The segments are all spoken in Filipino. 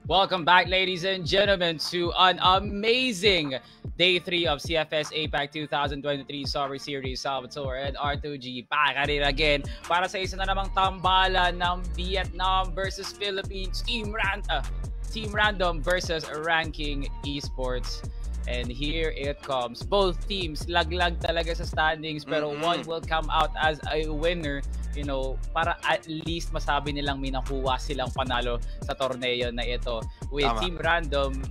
Welcome back, ladies and gentlemen, to an amazing Day 3 of CFS APAC 2023 Summer Series. Salvatore and R2G back at it again para sa isa na namang tambalan ng Vietnam versus Philippines, Team Random versus Ranking Esports. And here it comes. Both teams laglag talaga sa standings, pero one will come out as a winner, you know, para at least masabi nilang may nakuha silang panalo sa torneo na ito. With Team Random,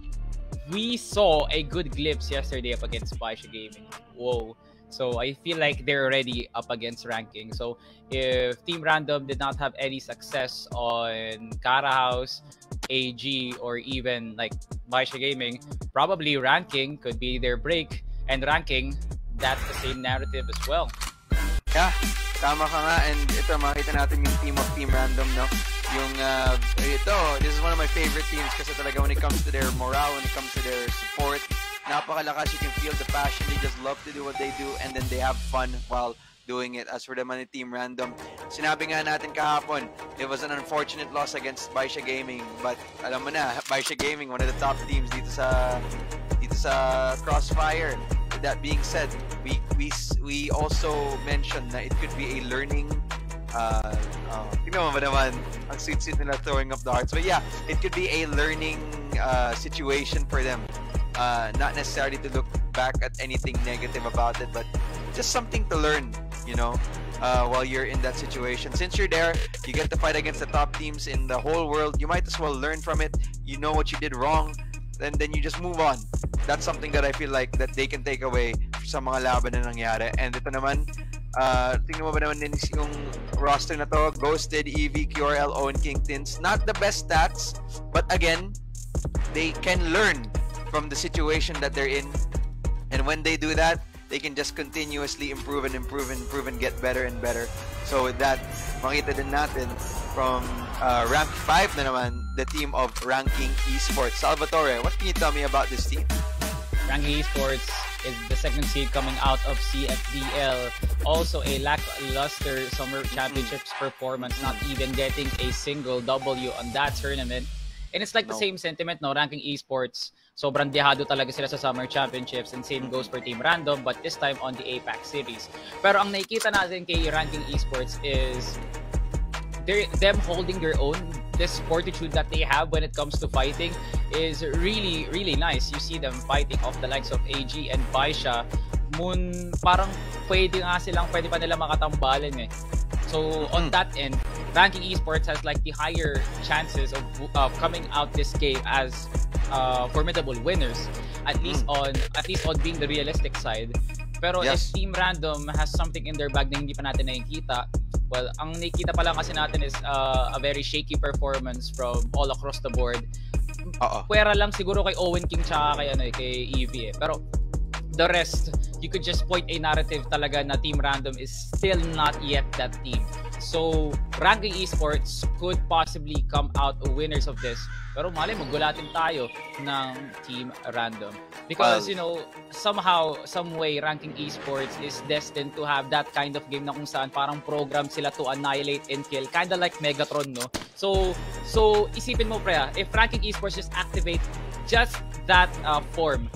we saw a good glimpse yesterday up against BaiSha Gaming. Whoa. So I feel like they're already up against Ranking. So if Team Random did not have any success on Cara House, AG, or even like BaiSha Gaming, probably Ranking could be their break. And Ranking, that's the same narrative as well. Yeah, tama ka nga. And ito, makita natin yung team of Team Random, no? Yung, this is one of my favorite teams kasi talaga when it comes to their morale, when it comes to their support, napakalakas. You can feel the passion. They just love to do what they do, and then they have fun while doing it. As for the Team Random, sinabi nga natin kahapon, it was an unfortunate loss against BaiSha Gaming, but alam mo na, BaiSha Gaming, one of the top teams dito sa Crossfire. With that being said, we also mentioned na it could be a learning tingnan mo ba naman ang sweet nila throwing up the hearts, but yeah, it could be a learning situation for them. Not necessarily to look back at anything negative about it, but just something to learn, you know, while you're in that situation. Since you're there, you get to fight against the top teams in the whole world. You might as well learn from it. You know what you did wrong, and then you just move on. That's something that I feel like that they can take away sa mga laban na nangyari. And ito naman, tingnan mo ba naman din yung roster na to? Ghosted, EV, QRL, Owen King, Tins. Not the best stats, but again, they can learn from the situation that they're in, and when they do that, they can just continuously improve and get better and better. So with that, makita din natin from rank 5 na naman, the team of Ranking Esports. Salvatore, what can you tell me about this team? Ranking Esports is the second seed coming out of CFDL. Also a lackluster Summer Championships performance, not even getting a single W on that tournament. And it's like the same sentiment, no? Ranking Esports, sobrang dehado talaga sila sa Summer Championships, and same goes for Team Random, but this time on the APAC Series. Pero ang nakikita natin kay Ranking Esports is them holding their own. This fortitude that they have when it comes to fighting is really, really nice. You see them fighting off the likes of AG and BaiSha. Parang pwede pa nila makatambalan eh. So on that end, Ranking Esports has like the higher chances of coming out this game as formidable winners, at least on being the realistic side. Pero if Team Random has something in their bag na hindi pa natin nakikita, well, ang nakikita pa lang kasi natin is a very shaky performance from all across the board. Pwera lang siguro kay Owen King tsaka kay EV eh. Pero the rest, you could just point a narrative talaga na Team Random is still not yet that team. So, Ranking Esports could possibly come out winners of this. Pero malay mo, gulatin tayo ng Team Random. Because, you know, somehow, some way, Ranking Esports is destined to have that kind of game na kung saan parang program sila to annihilate and kill. Kinda like Megatron, no? So isipin mo, pre, if Ranking Esports just activate just that form,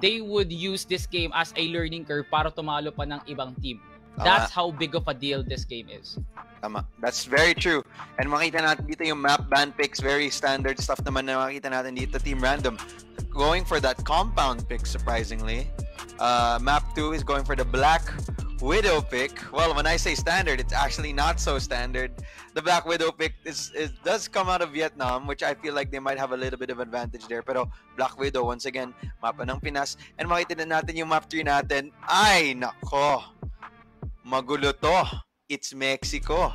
they would use this game as a learning curve para tumalo pa ng ibang team. That's how big of a deal this game is. Tama. That's very true. And makita natin dito yung map ban picks, very standard stuff naman na makita natin dito. Team Random going for that compound pick, surprisingly. Map 2 is going for the Black Widow pick. Well, when I say standard, it's actually not so standard. The Black Widow pick does come out of Vietnam, which I feel like they might have a little bit of advantage there. Pero Black Widow, once again, mapa ng Pinas. And makita na natin yung map 3 natin. Ay, nako! Magulo to. It's Mexico.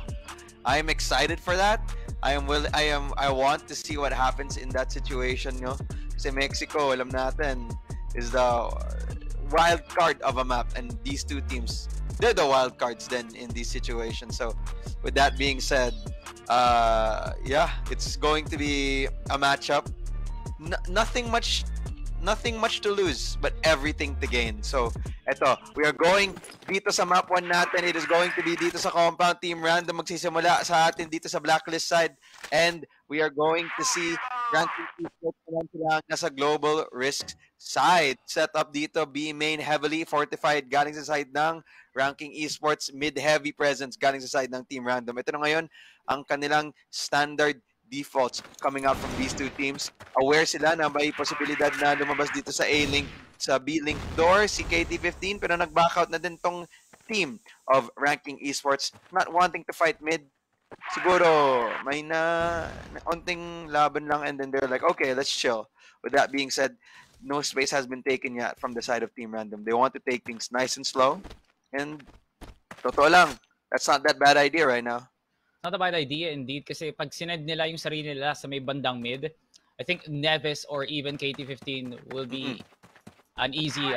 I am excited for that. I want to see what happens in that situation, no? Kasi Mexico, alam natin, is the wild card of a map, and these two teams, they're the wild cards then in these situations. So with that being said, yeah, it's going to be a matchup. Nothing much to lose, but everything to gain. So eto, we are going dito sa map 1 natin. It is going to be dito sa compound. Team Random magsisimula sa atin dito sa blacklist side, and we are going to see Ranking Esports naman sila nasa global risk side. Set up dito, B main heavily fortified galing sa side ng Ranking Esports, mid-heavy presence galing sa side ng Team Random. Ito na ngayon ang kanilang standard defaults coming out from these two teams. Aware sila na may posibilidad na lumabas dito sa A-Link, sa B-Link door, si KT15, pero nag-backout na din tong team of Ranking Esports, not wanting to fight mid. Siguro may onting laban lang, and then they're like, okay, let's chill. With that being said, no space has been taken yet from the side of Team Random. They want to take things nice and slow, and totoo lang, that's not that bad idea right now. Not a bad idea indeed, kasi pag sined nila yung sarili nila sa may bandang mid, I think Neves or even KT15 will be an easy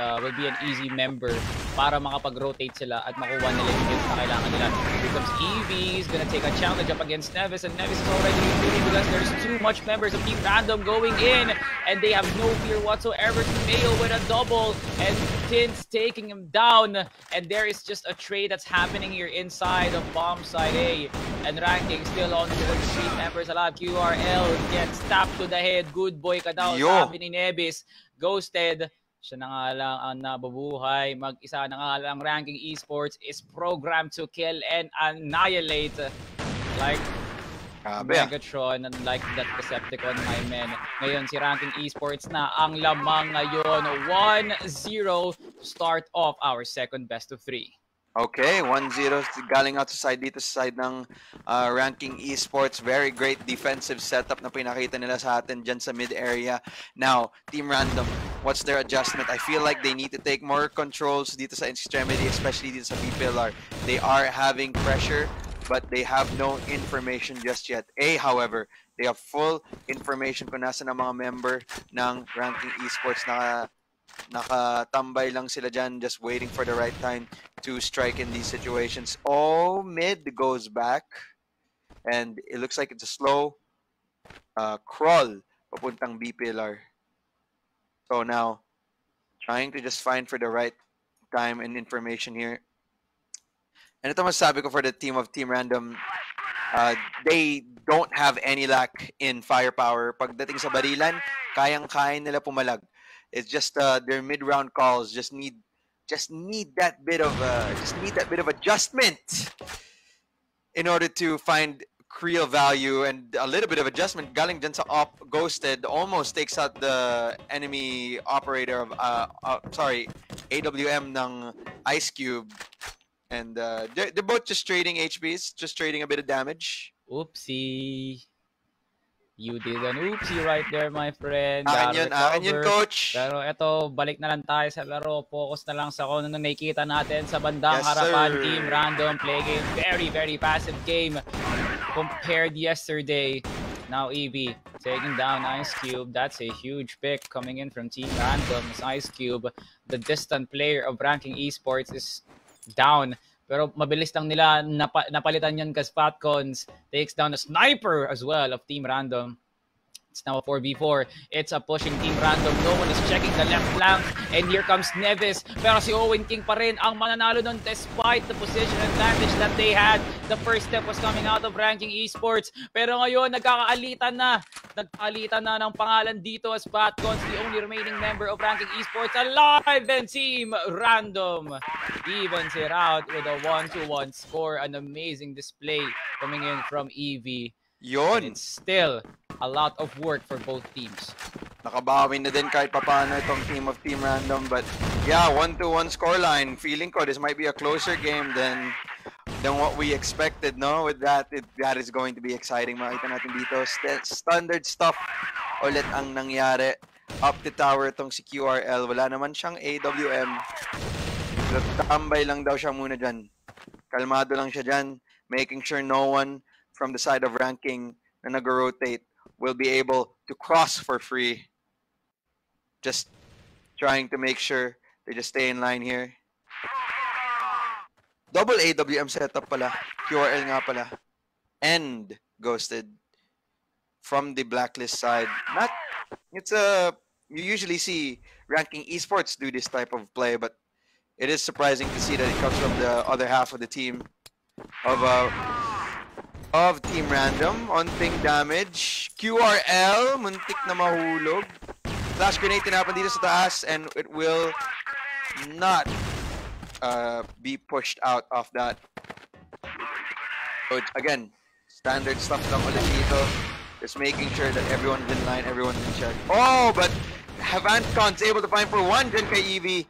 member para makapag-rotate sila at makuha nila yung kills na kailangan nila. Here comes Evie, he's gonna take a challenge up against Neves, and Neves is already retreating because there's too much members of Team Random going in, and they have no fear whatsoever to nail with a double, and Tint's taking him down, and there is just a trade that's happening here inside of bomb side A, and Ranking still on board, 3 members alive. QRL gets tapped to the head, good boy ka daw, sabi ni Neves, ghosted. Siya na nga lang ang nabubuhay. Mag-isa na nga lang. Ranking Esports is programmed to kill and annihilate. Like Megatron and like that Decepticon, my men. Ngayon, si Ranking Esports na ang lamang ngayon. 1-0 to start off our second best of 3. Okay, 1-0 galing out sa side dito sa side ng Ranking Esports. Very great defensive setup na pinakita nila sa atin dyan sa mid area. Now, Team Random, what's their adjustment? I feel like they need to take more controls dito sa extremity, especially dito sa B-Pillar. They are having pressure, but they have no information just yet. However, they have full information kung nasa ng mga member ng Ranking Esports na nakatambay lang sila dyan, just waiting for the right time to strike in these situations. Oh, mid goes back, and it looks like it's a slow crawl papuntang B pillar. So now, trying to just find for the right time and information here. And ito masasabi ko for the team of Team Random, they don't have any lack in firepower. Pagdating sa barilan, kayang-kaya nila pumalag. It's just their mid-round calls just need that bit of adjustment in order to find real value, and a little bit of adjustment. Galing dyan sa op, ghosted, almost takes out the enemy operator of AWM ng Ice Cube, and they're both just trading HPs, just trading a bit of damage. Oopsie. You did an oopsie right there, my friend. Akin yun, coach. Pero eto, balik na lang tayo sa laro. Focus na lang sa kung ano nakikita natin sa bandang harapan. Sir. Team Random play game. Very, very passive game compared yesterday. Now Evie taking down Ice Cube. That's a huge pick coming in from Team Random. Ice Cube, the distant player of Ranking Esports, is down. Pero mabilis lang nila napalitan yan kasi Fatcons takes down a sniper as well of Team Random. It's now a 4v4. It's a pushing Team Random. No one is checking the left flank. And here comes Neves. Pero si Owen King pa rin ang mananalo nun despite the position advantage that they had. The first step was coming out of Ranking Esports. Pero ngayon, nagkakaalitan na. Nagkakaalitan na ng pangalan dito as Fatcons, the only remaining member of Ranking Esports alive. And Team Random evens it out with a 1-1 score. An amazing display coming in from Evie. Yun. And it's still a lot of work for both teams. Nakabawi na din kahit papano itong team of Team Random. But yeah, 1-1 scoreline. Feeling ko this might be a closer game than what we expected, no? With that, that is going to be exciting. Makita natin dito. Standard stuff ulit ang nangyari. Up the tower itong si QRL. Wala naman siyang AWM. Tambay lang daw siya muna dyan. Kalmado lang siya dyan. Making sure no one from the side of Ranking na nag-rotate will be able to cross for free. Just trying to make sure they just stay in line here. Double AWM setup pala. QRL nga pala. And ghosted from the blacklist side. You usually see Ranking Esports do this type of play, but it is surprising to see that it comes from the other half of the team of of Team Random. Onting damage. QRL, muntik na mahulog. Flash grenade tinapan dito sa taas and it will not be pushed out of that. So again, standard stuff lang ulit dito. Just making sure that everyone's in line, everyone's in check. Oh, but Havantcon's able to find for one dyan kay Evie.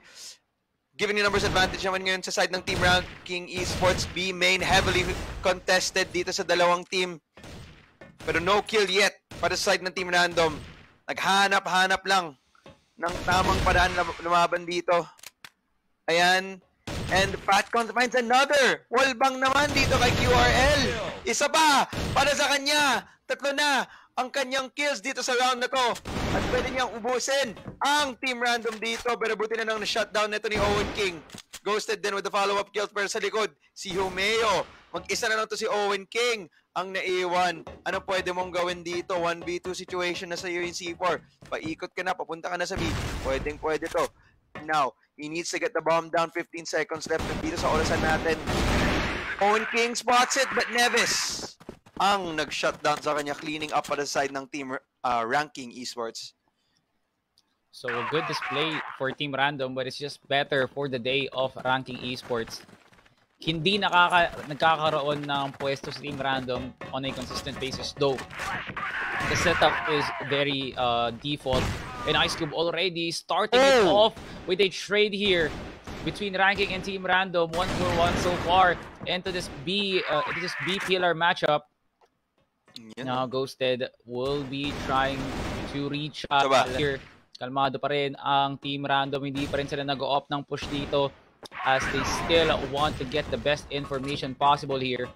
Giving the numbers advantage naman ngayon sa side ng Team Ranking Esports. B main heavily contested dito sa dalawang team. Pero no kill yet para sa side ng Team Random. Naghanap-hanap lang ng tamang paraan na lumaban dito. Ayan. And Fatcon finds another. Wallbang naman dito kay QRL. Isa pa para sa kanya. Tatlo na ang kanyang kills dito sa round na to. At pwede niyang ubusin ang Team Random dito. Pero buti na nang na-shutdown nito ni Owen King. Ghosted din with the follow-up kills. Pero sa likod, si Humeo. Mag-isa na lang to si Owen King ang naiwan. Ano pwede mong gawin dito? 1v2 situation na sa iyo yung C4. Paikot ka na, papunta ka na sa B. Pwede to. Now, he needs to get the bomb down. 15 seconds left dito sa orasan natin. Owen King spots it, but Nevis ang nag-shutdown sa kanya, cleaning up para sa side ng Team Ranking Esports. So a good display for Team Random, but it's just better for the day of Ranking Esports. Hindi nagkakaroon ng pwesto sa Team Random on a consistent basis though. The setup is very default. And Ice Cube already starting it off with a trade here between Ranking and Team Random. 1-for-1 so far into this B pillar matchup. Yeah. Now Ghosted will be trying to reach out here. Kalmado pa rin ang Team Random. Hindi pa rin sila nag-o-opt ng push dito as they still want to get the best information possible here.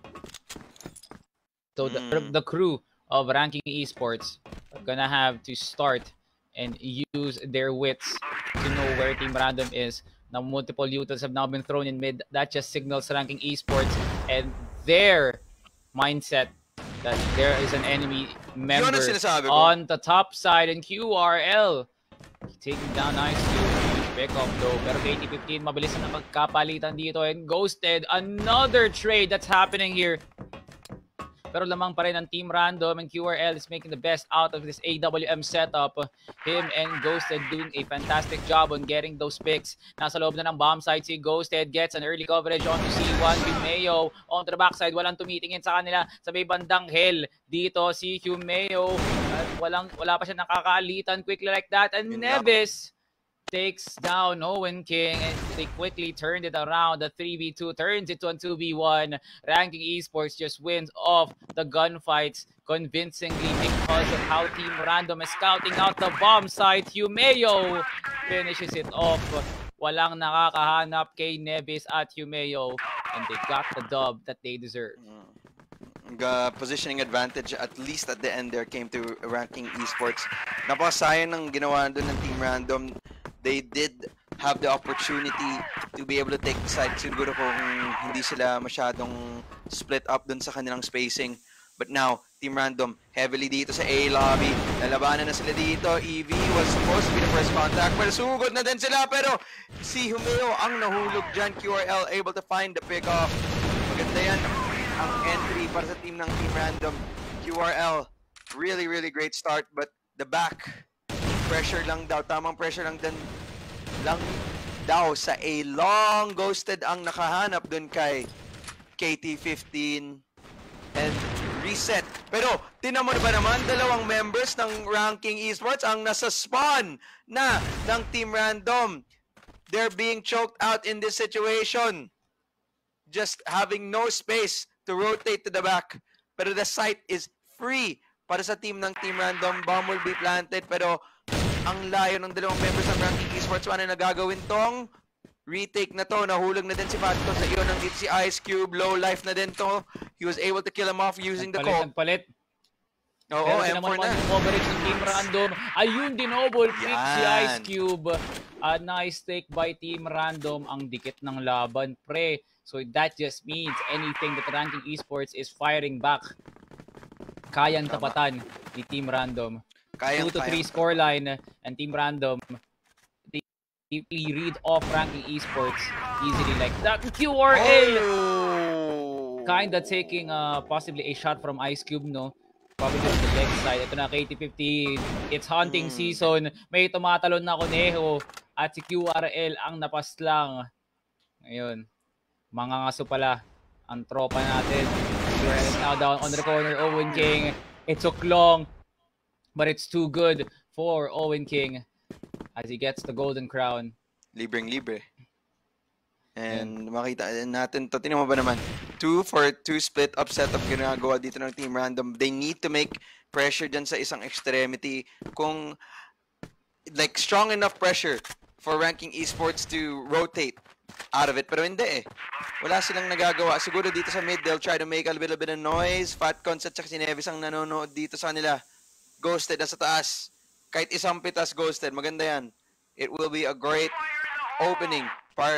So the crew of Ranking Esports are gonna have to start and use their wits to know where Team Random is. Now multiple utils have now been thrown in mid. That just signals Ranking Esports and their mindset that there is an enemy member on the top side, and QRL taking down Ice Cube. Huge pick up though, pero KT-15 mabilis na magkapalitan dito, and Ghosted, another trade that's happening here. Pero lamang pa rin ang Team Random, and QRL is making the best out of this AWM setup. Him and Ghosted doing a fantastic job on getting those picks. Nasa loob na ng bomb side si Ghosted, gets an early coverage onto C1 with Mayo. Onto the backside, walang tumitingin sa kanila sa may bandang hell. Dito si Humeo, wala pa siya nakakaalitan quickly like that. And Nevis takes down Owen King, and they quickly turned it around. The 3v2 turns it to a 2v1. Ranking Esports just wins off the gunfights convincingly because of how Team Random is scouting out the bomb site. Humeo finishes it off. Walang nakakahanap kay Nevis at Humeo, and they got the dub that they deserve. Positioning advantage, at least at the end there, came to Ranking Esports. Napakasayang ng ginawa doon ng Team Random. They did have the opportunity to be able to take the side. Siguro kung hindi sila masyadong split up dun sa kanilang spacing. But now, Team Random heavily dito sa A lobby. Nalabanan na sila dito. EV was supposed to be the first contact. Pero sugod na din sila. Pero si Humeo ang nahulog dyan. QRL able to find the pick-off. Maganda yan ang entry para sa team ng Team Random. QRL, really, really great start. But the back, pressure lang daw, tamang pressure lang daw sa A long. Ghosted ang nakahanap dun kay KT-15 and reset. Pero tinan mo ba naman, dalawang members ng Ranking Esports ang nasa spawn na ng Team Random. They're being choked out in this situation, just having no space to rotate to the back. Pero the site is free para sa team ng Team Random. Bomb will be planted, pero ang layo ng dalawang members ng Ranking Esports. Ano na gagawin tong retake na to? Nahulog na din si Fatco sa iyo. Nandito si Ice Cube. Low life na din to. He was able to kill him off using the call. Nagpalit. Oo, M4 na. Coverage ng Team Random. Ayun, dinoble pick si Ice Cube. A nice take by Team Random. Ang dikit ng laban, pre. So that just means anything that Ranking Esports is firing back, kayang tapatan ni Team Random. 2-3 scoreline, and Team Random, they read off Ranking Esports easily like that. QRL! kinda taking possibly a shot from Ice Cube, no? Probably on the leg side. Ito na, KT-15. It's hunting season. May tumatalon na Conejo. At si QRL ang napaslang. Ngayon, mga ngaso pala ang tropa natin. QRL is now down on the corner. Owen King. It took long, but it's too good for Owen King as he gets the golden crown. Libreng-libre. And makita natin to. Tingnan mo ba naman? 2 for 2 split up setup ginagawa dito ng Team Random. They need to make pressure dyan sa isang extremity. Kung like strong enough pressure for Ranking Esports to rotate out of it. Pero hindi eh. Wala silang nagagawa. Siguro dito sa mid, they'll try to make a little bit of noise. Fatcons at saka si Nevis ang nanonood dito sa kanila. Ghosted na sa taas. Kahit isang pitas ghosted. Maganda yan. It will be a great opening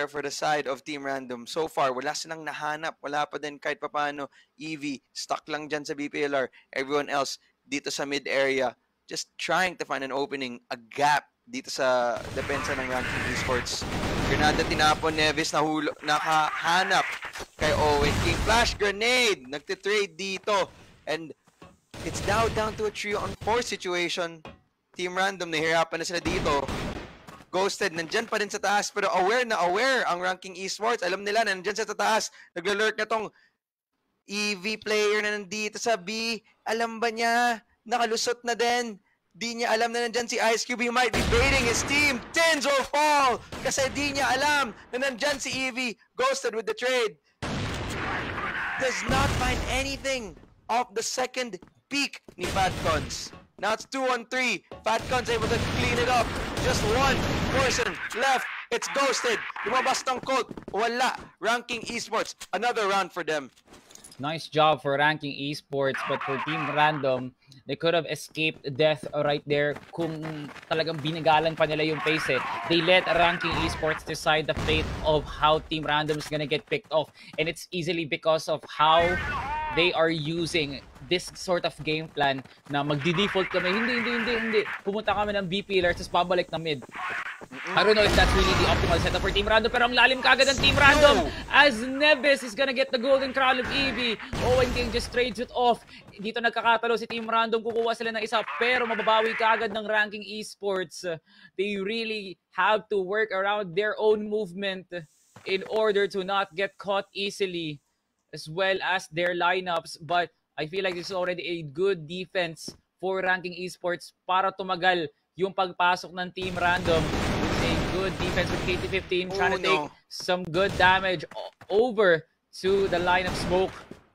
for the side of Team Random. So far, wala silang nahanap. Wala pa din kahit papano. EV, stuck lang dyan sa BPLR. Everyone else dito sa mid area, just trying to find an opening, a gap dito sa depensa ng Ranking Esports. Grenada tinapon, Nevis nakahanap kay Owen King. Flash grenade! Nagtitrade dito. And it's now down to a 3-on-4 situation. Team Random, nahihirapan na sila dito. Ghosted, nandyan pa rin sa taas, pero aware ang Ranking Esports. Alam nila na nandyan sa taas. Naglalurk na tong EV player na nandito sa B. Alam ba niya? Nakalusot na din. Di niya alam na nandyan si Ice Cube. He might be baiting his team. Tins or fall. Kasi di niya alam na nandyan si EV. Ghosted with the trade. Does not find anything off the second peak ni Fatcons. Now it's 2-on-3. Fatcons able to clean it up. Just one person left. It's ghosted. Lumabas ng Colt. Wala. Ranking Esports. Another round for them. Nice job for Ranking Esports, but for Team Random, they could have escaped death right there kung talagang binagalan pa nila yung pace eh. They let Ranking Esports decide the fate of how Team Random is gonna get picked off, and it's easily because of how they are using this sort of game plan na magdi-default kami. Hindi. Pumunta kami ng B pillar, tapos pabalik na mid. I don't know if that's really the optimal setup for Team Random, pero ang lalim kagad ng Team Random as Neves is gonna get the golden crown of EV. Owen King just trades it off. Dito nagkakatalo si Team Random, kukuha sila ng isa, pero mababawi kagad ng Ranking Esports. They really have to work around their own movement in order to not get caught easily, as well as their lineups. But I feel like this is already a good defense for Ranking Esports para tumagal yung pagpasok ng Team Random. It's a good defense with KT-15 trying to take some good damage over to the line of smoke.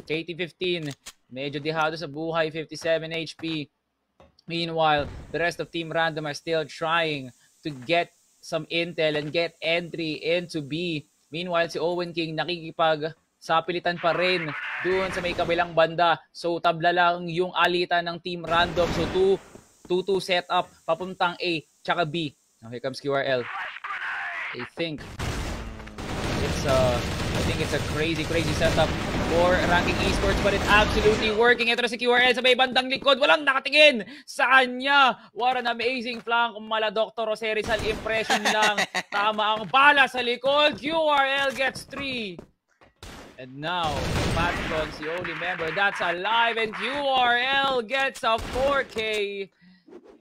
KT-15 medyo dehado sa buhay, 57 HP. Meanwhile, the rest of Team Random are still trying to get some intel and get entry into B. Meanwhile, si Owen King nakikipag sapilitan pa rin doon sa may kabilang banda. So, tabla lang yung alitan ng Team Random. So, 2-2 setup papuntang A tsaka B. Now, here comes QRL. I think it's a crazy setup for Ranking Esports, but it's absolutely working. Ito na si QRL sa may bandang likod. Walang nakatingin sa kanya. What an amazing flank. Mala Dr. Jose Rizal impression lang. Tama ang bala sa likod. QRL gets 3. And now, Fatcons, the only member that's alive, and QRL gets a 4K.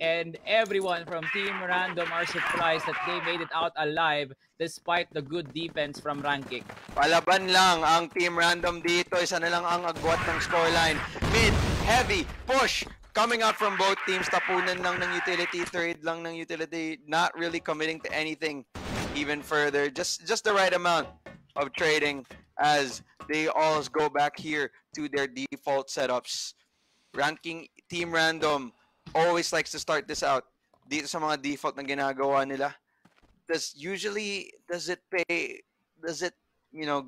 And everyone from Team Random are surprised that they made it out alive despite the good defense from Ranking. Palaban lang ang Team Random dito. Isa na lang ang agwat ng scoreline. Mid, heavy, push. Coming out from both teams. Tapunan lang ng utility. Trade lang ng utility. Not really committing to anything even further. Just the right amount of trading as they all go back here to their default setups. Ranking Team Random always likes to start this out dito sa mga default na ginagawa nila. Does it pay? Does it,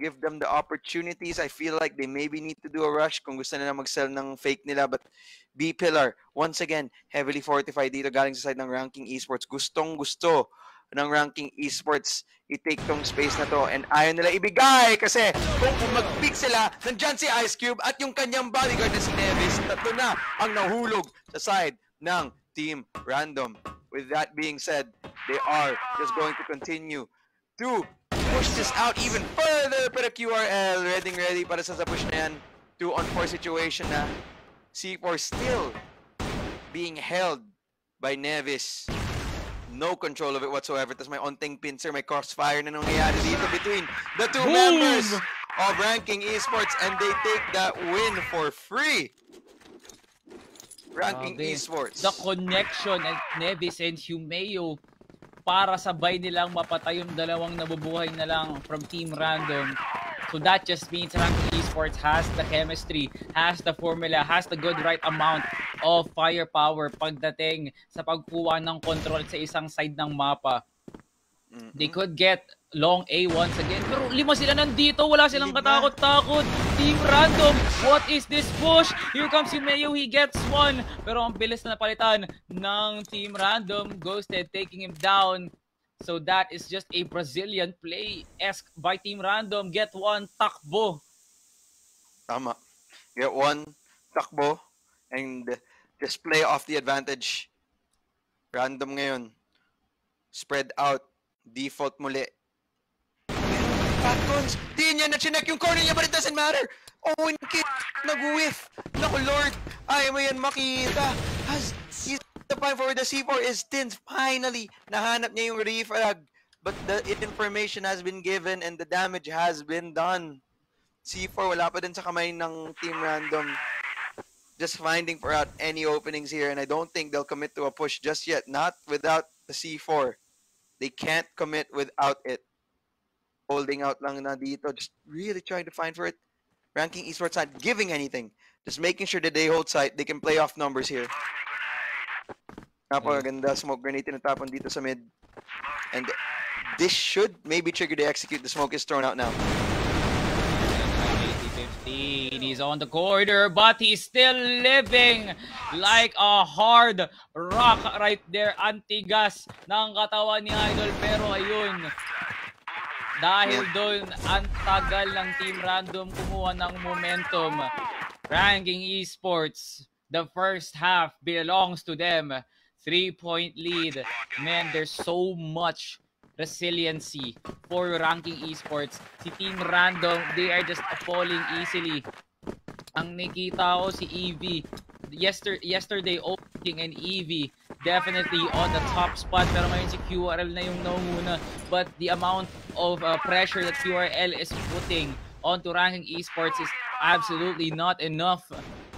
give them the opportunities? I feel like they maybe need to do a rush kung gusto nila mag-sell ng fake nila. But B pillar, once again, heavily fortified dito galing sa side ng Ranking Esports. Gustong-gusto ng Ranking Esports i-take tong space na to, and ayaw nila ibigay kasi kung mag-pick sila, nandyan si Ice Cube at yung kanyang bodyguard na si Nevis. Tatlo na ang nahulog sa side ng Team Random. With that being said, they are just going to continue to push this out even further. Pero QRL, ready para sa push na yan. 2-on-4 situation na. C4 still being held by Nevis. No control of it whatsoever. Tapos may onting pincer, may crossfire na nangyayari dito between the two members of Ranking Esports, and they take that win for free. Ranking Esports. The connection at Nevis and Humeo para sabay nilang mapatay yung dalawang nabubuhay na lang from Team Random. So that just means Ranking Esports has the chemistry, has the formula, has the good right amount of firepower pagdating sa pagkuha ng control sa isang side ng mapa. They could get long A once again, pero 5 sila nandito, wala silang katakot-takot. Team Random, what is this push? Here comes Humeo, he gets one, pero ang bilis na napalitan ng Team Random. Ghosted taking him down. So that is just a Brazilian play-esque by Team Random. Get one, takbo. Tama. Get one, takbo, and just play off the advantage. Random ngayon. Spread out. Default muli. Fatcons, di niya na-chinek yung corner niya, but it doesn't matter. Owen King, nag-whiff. Naku Lord, ayaw mo yan makita. He's the point forward, the C4 is thin. Finally, nahanap niya yung refrag. But the information has been given and the damage has been done. C4 wala pa din sa kamay ng Team Random. Just finding for out any openings here, and I don't think they'll commit to a push just yet. Not without the C4. They can't commit without it. Holding out lang na dito, just really trying to find for it. Ranking Esports not giving anything. Just making sure that they hold sight. They can play off numbers here. Napakaganda smoke grenade tinatapon dito sa mid. And this should maybe trigger the execute. The smoke is thrown out now. 15, he's on the corridor, but he's still living like a hard rock right there. Antigas ng katawan ni Idol, pero ayun, dahil doon ang tagal ng Team Random kumuha ng momentum. Ranking Esports, the first half belongs to them. 3-point lead. Man, there's so much resiliency for Ranking Esports. Si Team Random, they are just falling easily. Ang nakita ko si EV, yesterday Opening and EV, definitely on the top spot. Pero ngayon si QRL na yung nanguna. But the amount of pressure that QRL is putting onto Ranking Esports is absolutely not enough.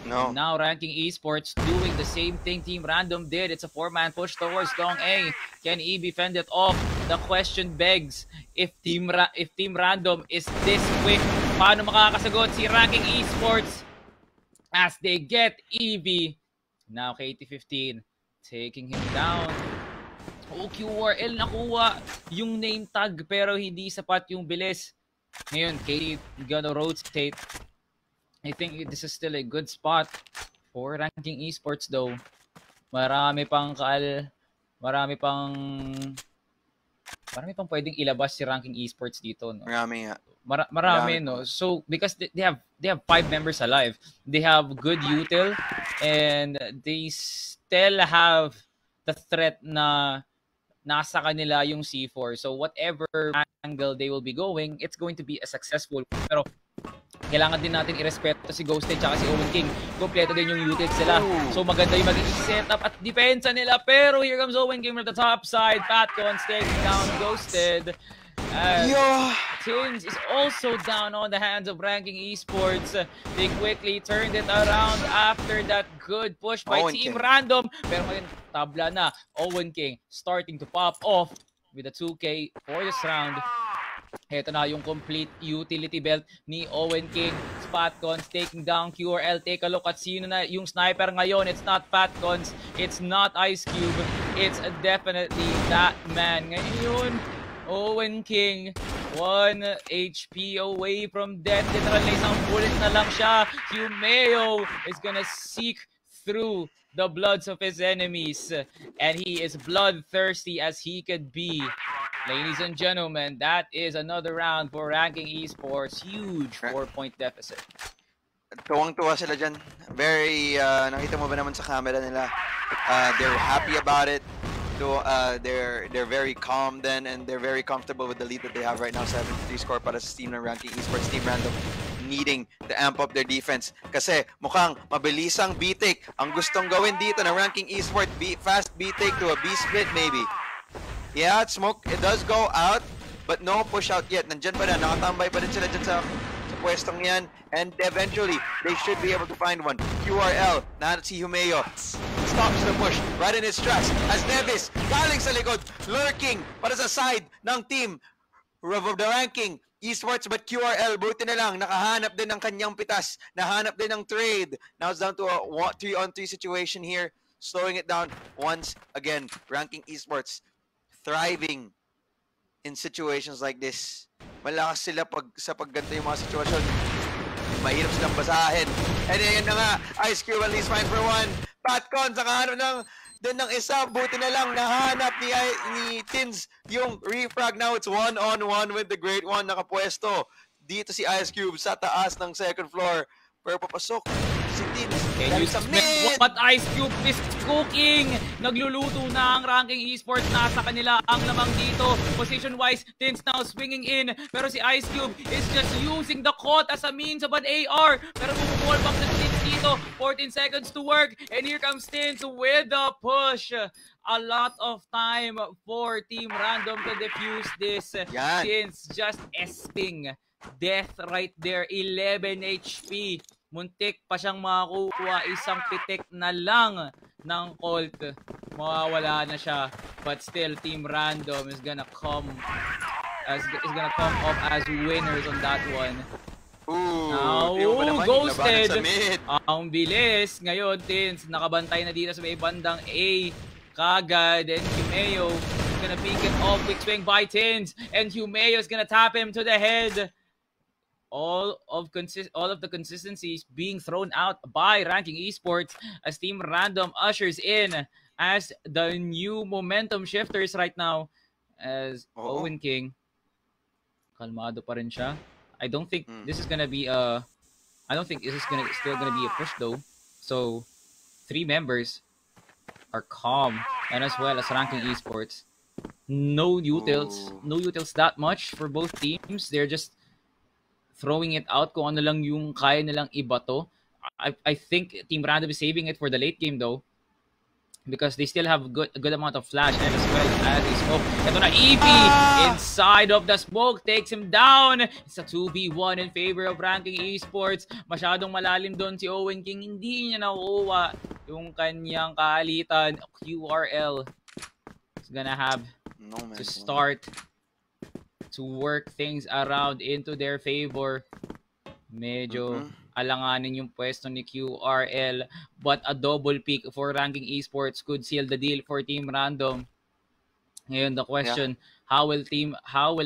No. Now Ranking Esports doing the same thing Team Random did. It's a 4-man push towards long A. Can EB fend it off? The question begs, if Team Random is this quick, paano makakasagot si Ranking Esports as they get EB? Now KT15 taking him down. QRL nakuha yung name tag pero hindi sapat yung bilis. Ngayon, KT gonna rotate. I think this is still a good spot for Ranking Esports though. Marami pang pwedeng ilabas si Ranking Esports dito, no. Marami nga. Marami, no. So because they have 5 members alive. They have good util and they still have the threat na nasa kanila yung C4. So whatever angle they will be going, it's going to be a successful. Pero kailangan din natin irespeto si Ghosted tsaka si Owen King. Kompleto din yung util sila. So maganda yung magiging setup at depensa nila. Pero here comes Owen King from the top side. Fatcons taking down Ghosted. Tins is also down on the hands of Ranking Esports. They quickly turned it around after that good push by Team Random. Pero ngayon, tabla na. Owen King starting to pop off with a 2K for this round. Ito na yung complete utility belt ni Owen King. Fatcons taking down QRL. Take a look at sino na yung sniper ngayon. It's not Fatcons. It's not Ice Cube. It's definitely that man. Ngayon, Owen King, 1 HP away from death. Literally, isang bullet na lang siya. Humeo is gonna seek through the bloods of his enemies. And he is bloodthirsty as he could be. Ladies and gentlemen, that is another round for Ranking Esports. Huge 4-point deficit. Tuwang-tuwa sila dyan. Very, nakita mo ba naman sa camera nila? They're happy about it. they're very calm then, and they're very comfortable with the lead that they have right now. 7-3 score para sa team ng Ranking Esports. Team Random needing to amp up their defense kasi mukhang mabilisang B-take ang gustong gawin dito ng Ranking Esports. Fast B-take to a B-split maybe. Yeah, smoke, it does go out, but no push out yet. Nandyan pa rin, nakatambay pa rin sila dyan sa pwestong yan, and eventually they should be able to find one. QRL, nahanap si Humeo, stops the push right in his tracks as Nevis galing sa likod, lurking para sa side ng team of the Ranking Esports, but QRL, buti na lang, nakahanap din ng kanyang pitas, nahanap din ng trade. Now it's down to a 3-on-3 situation here, slowing it down once again. Ranking Esports thriving in situations like this. Malakas sila sa pagganto yung mga sitwasyon. Mahirap silang basahin. And ayan na nga, Ice Cube at least fine for one. Patcon, saka ano ng isa, buti na lang nahanap ni Tins yung refrag. Now it's 1-on-1 with the Great One, nakapwesto dito si Ice Cube sa taas ng second floor, pero papasok si Tins. Can you smell what Ice Cube is cooking? Nagluluto na ang Ranking Esports, nasa kanila ang lamang dito. Position wise, Tins now swinging in, pero si Ice Cube is just using the caught as a means of an AR, pero bumuball back na Tins dito. 14 seconds to work, and here comes Tins with the push. A lot of time for Team Random to defuse this. Tins just esping death right there. 11 HP. Muntik pa siyang makakuha, isang pitik na lang ng Colt. Mawawala na siya. But still, Team Random is gonna come up as winners on that one. Ghosted. Ang bilis. Ngayon, Tins, nakabantay na dito sa may bandang A. Kagad, and Humeo is gonna pick it off. Quick swing by Tins, and Humeo is gonna tap him to the head. All of the consistencies being thrown out by Ranking Esports as Team Random ushers in as the new momentum shifters right now. As Owen King, kalmado pa rin siya. I don't think this is gonna be a. I don't think this is still gonna be a push though. So 3 members are calm, and as well as Ranking Esports. No utils that much for both teams. They're just throwing it out kung ano lang yung kaya nilang ibato. I think Team Random is saving it for the late game though, because they still have a good amount of flash, and as well as a smoke. Ito na, EP inside of the smoke takes him down. It's a 2v1 in favor of Ranking Esports. Masyadong malalim doon si Owen King, hindi niya nakuha yung kanyang kaalitan. QRL is gonna have to start to work things around into their favor. Medyo alanganin yung pwesto ni QRL, but a double pick for Ranking Esports could seal the deal for Team Random. Ngayon, the question, how will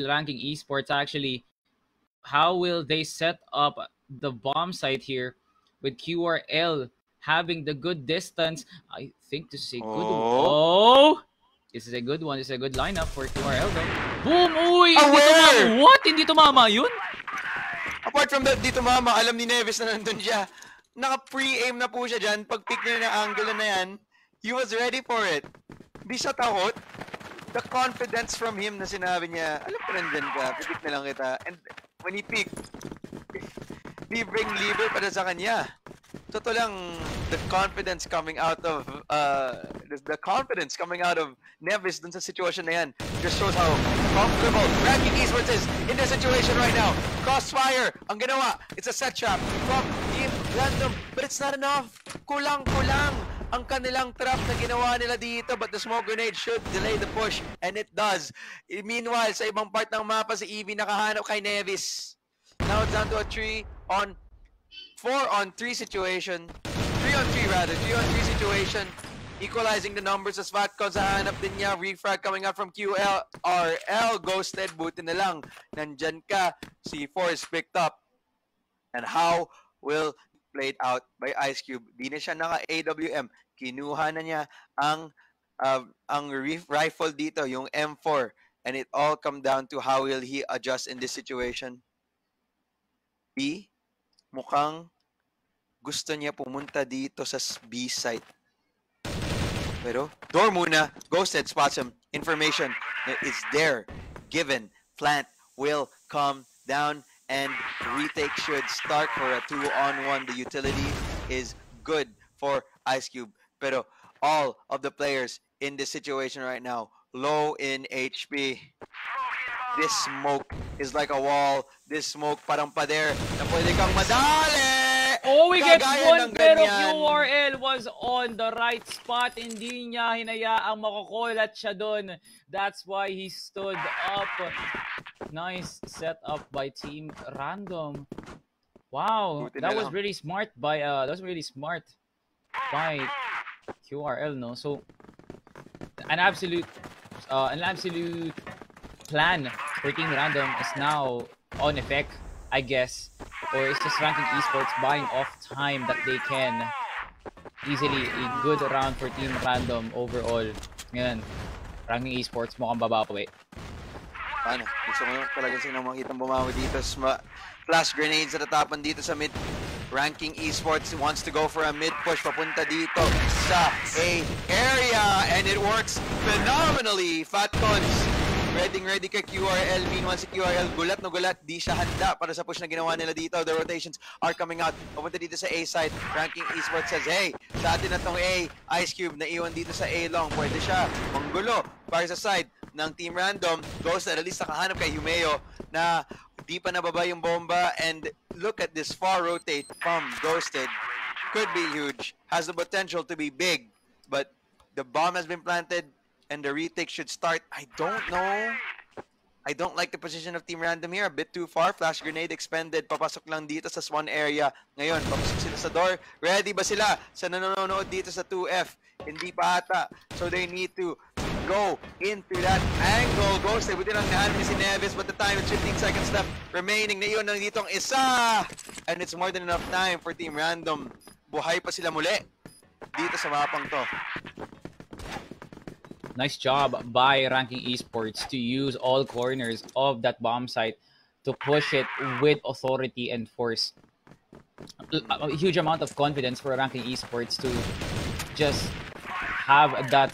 Ranking Esports actually, how will they set up the bomb site here with QRL having the good distance? I think this is a good one. This is a good one. This is a good lineup for QRL though. Boom! Uy! What? Hindi tumama yun? Apart from that, di tumama. Alam ni Nevis na nandun siya. Naka-pre-aim na po siya dyan. Pag pick niya na angle na yan, he was ready for it. Hindi siya takot. The confidence from him na sinabi niya, alam ko nandyan ka, pick na lang kita. And when he picked, libreng libre pa na sa kanya. Totoo lang, the confidence coming out of Nevis dun sa situation na yan just shows how comfortable Ranking Esports is in their situation right now. Crossfire, ang ginawa, it's a set trap from Team Random, but it's not enough. Kulang-kulang ang kanilang trap na ginawa nila dito, but the smoke grenade should delay the push, and it does. Meanwhile, sa ibang part ng mapa, si Evie nakahanap kay Nevis. Now it's down to a 4-on-3 situation. 3-on-3 situation. Equalizing the numbers as Fatcon sa hanap din niya. Refrag coming out from QRL. Ghosted. Buti na lang. Nandyan ka. C4 is picked up. And how will played out by Ice Cube? Di na siya naka-AWM. Kinuha na niya ang rifle dito, yung M4. And it all come down to how will he adjust in this situation. B, mukhang gusto niya pumunta dito sa B site. Pero, door muna. Ghosted spots him. Information is there. Given. Plant will come down and retake should start for a 2-on-1. The utility is good for Ice Cube. Pero all of the players in this situation right now, low in HP. This smoke is like a wall. This smoke parang pader na pwede kang madali! Oh, we get Kagaya one, ng pero ganyan. QRL was on the right spot. Hindi niya hinayaang makukulat siya doon. That's why he stood up. Nice setup by Team Random. Wow, Buti that na was lang. really smart by QRL, no? So an absolute plan for Team Random is now on effect, I guess. Or it's just Ranking Esports buying off time that they can. Easily a good round for Team Random overall. Ngayon, Ranking Esports mukhang babawi. Paano? Gusto ko talaga silang makitang bumawi dito. Flash grenades na natapan dito sa mid. Ranking Esports wants to go for a mid push papunta dito sa A area. And it works phenomenally. Fatcons ready kay QRL. Meanwhile, si QRL gulat na gulat. Di siya handa para sa push na ginawa nila dito. The rotations are coming out. Papunta dito sa A side. Ranking Esports says, hey, sa atin na tong A. Ice Cube naiwan dito sa A long. Pwede siya manggulo para sa side ng Team Random. Ghost at least nakahanap kay Humeo na di pa nababa yung bomba. And look at this far rotate from Ghosted. Could be huge. Has the potential to be big. But the bomb has been planted. And the retake should start. I don't know. I don't like the position of Team Random here. A bit too far. Flash grenade expended. Papasok lang dito sa Swan area. Ngayon, papasok sila sa door. Ready ba sila sa nanonood dito sa 2F? Hindi pa ata. So they need to go into that angle. Ghosted. Buti lang nahanap ni si Neves. But the time is 15 seconds left remaining. Naiyon lang dito ang isa. And it's more than enough time for Team Random. Buhay pa sila muli dito sa mapang to. Nice job by Ranking Esports to use all corners of that bomb site to push it with authority and force. A huge amount of confidence for Ranking Esports to just have that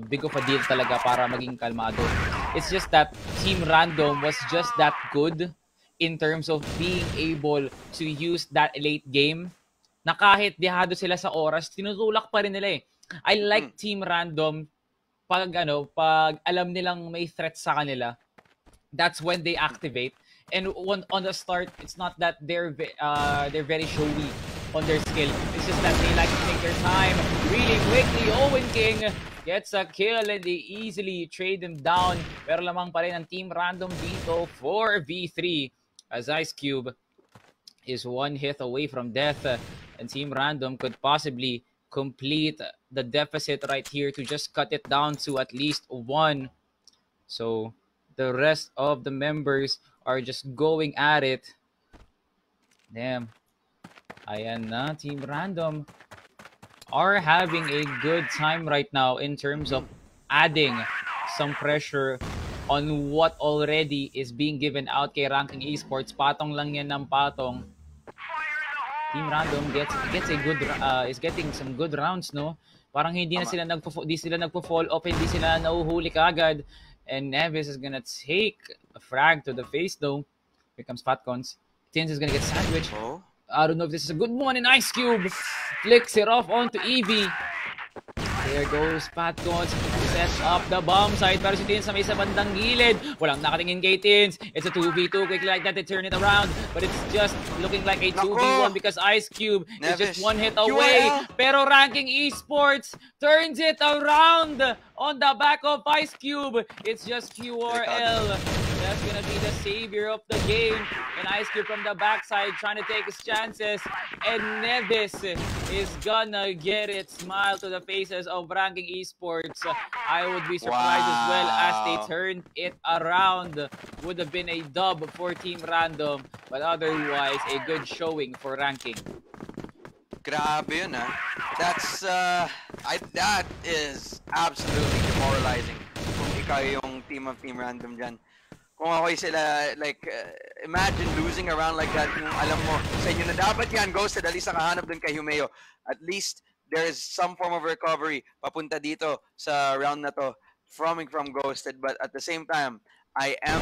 big of a deal talaga para maging kalmado. It's just that Team Random was just that good in terms of being able to use that late game na kahit dehado sila sa oras, tinutulak pa rin nila eh. I like Team Random pag alam nilang may threat sa kanila. That's when they activate. And on the start, it's not that they're very showy on their skill. It's just that they like to take their time really quickly. Owen King gets a kill and they easily trade him down. Pero lamang pa rin ang Team Random dito 4v3 as Ice Cube is one hit away from death. And Team Random could possibly complete the deficit right here to just cut it down to at least 1. So the rest of the members are just going at it. Damn. Ayan na, Team Random are having a good time right now in terms of adding some pressure on what already is being given out kay Ranking Esports. Patong lang yan ng patong. Team Random is getting some good rounds, no? Parang hindi sila nagpo-fall off, hindi sila nauhuli kaagad. And Neves is gonna take a frag to the face though. Here comes Fatcons. Tins is gonna get sandwiched. Oh. I don't know if this is a good one, and Ice Cube flicks it off onto Eevee. There goes Fatcons. Sets up the bomb site. Pero si Tins na may sa bandang gilid. Walang nakatingin kay Tins. It's a 2v2. Quick like that to turn it around. But it's just looking like a 2v1 because Ice Cube is just one hit away. Pero Ranking Esports turns it around on the back of Ice Cube. It's just QRL. That's gonna be the savior of the game. And Ice Cube from the backside trying to take his chances. And Neves is gonna get it. Smile to the faces of Ranking Esports. I would be surprised as well as they turned it around. Would have been a dub for Team Random. But otherwise, a good showing for Ranking. Grabe yun, ha? That is absolutely demoralizing kung ikaw yung team of Team Random dyan. Kung ako sila, like, imagine losing around like that, yung alam mo, sa inyo na dapat yan, Ghosted, at least nakahanap dun kay Humeo. At least, there is some form of recovery papunta dito sa round na to from Ghosted, but at the same time, I am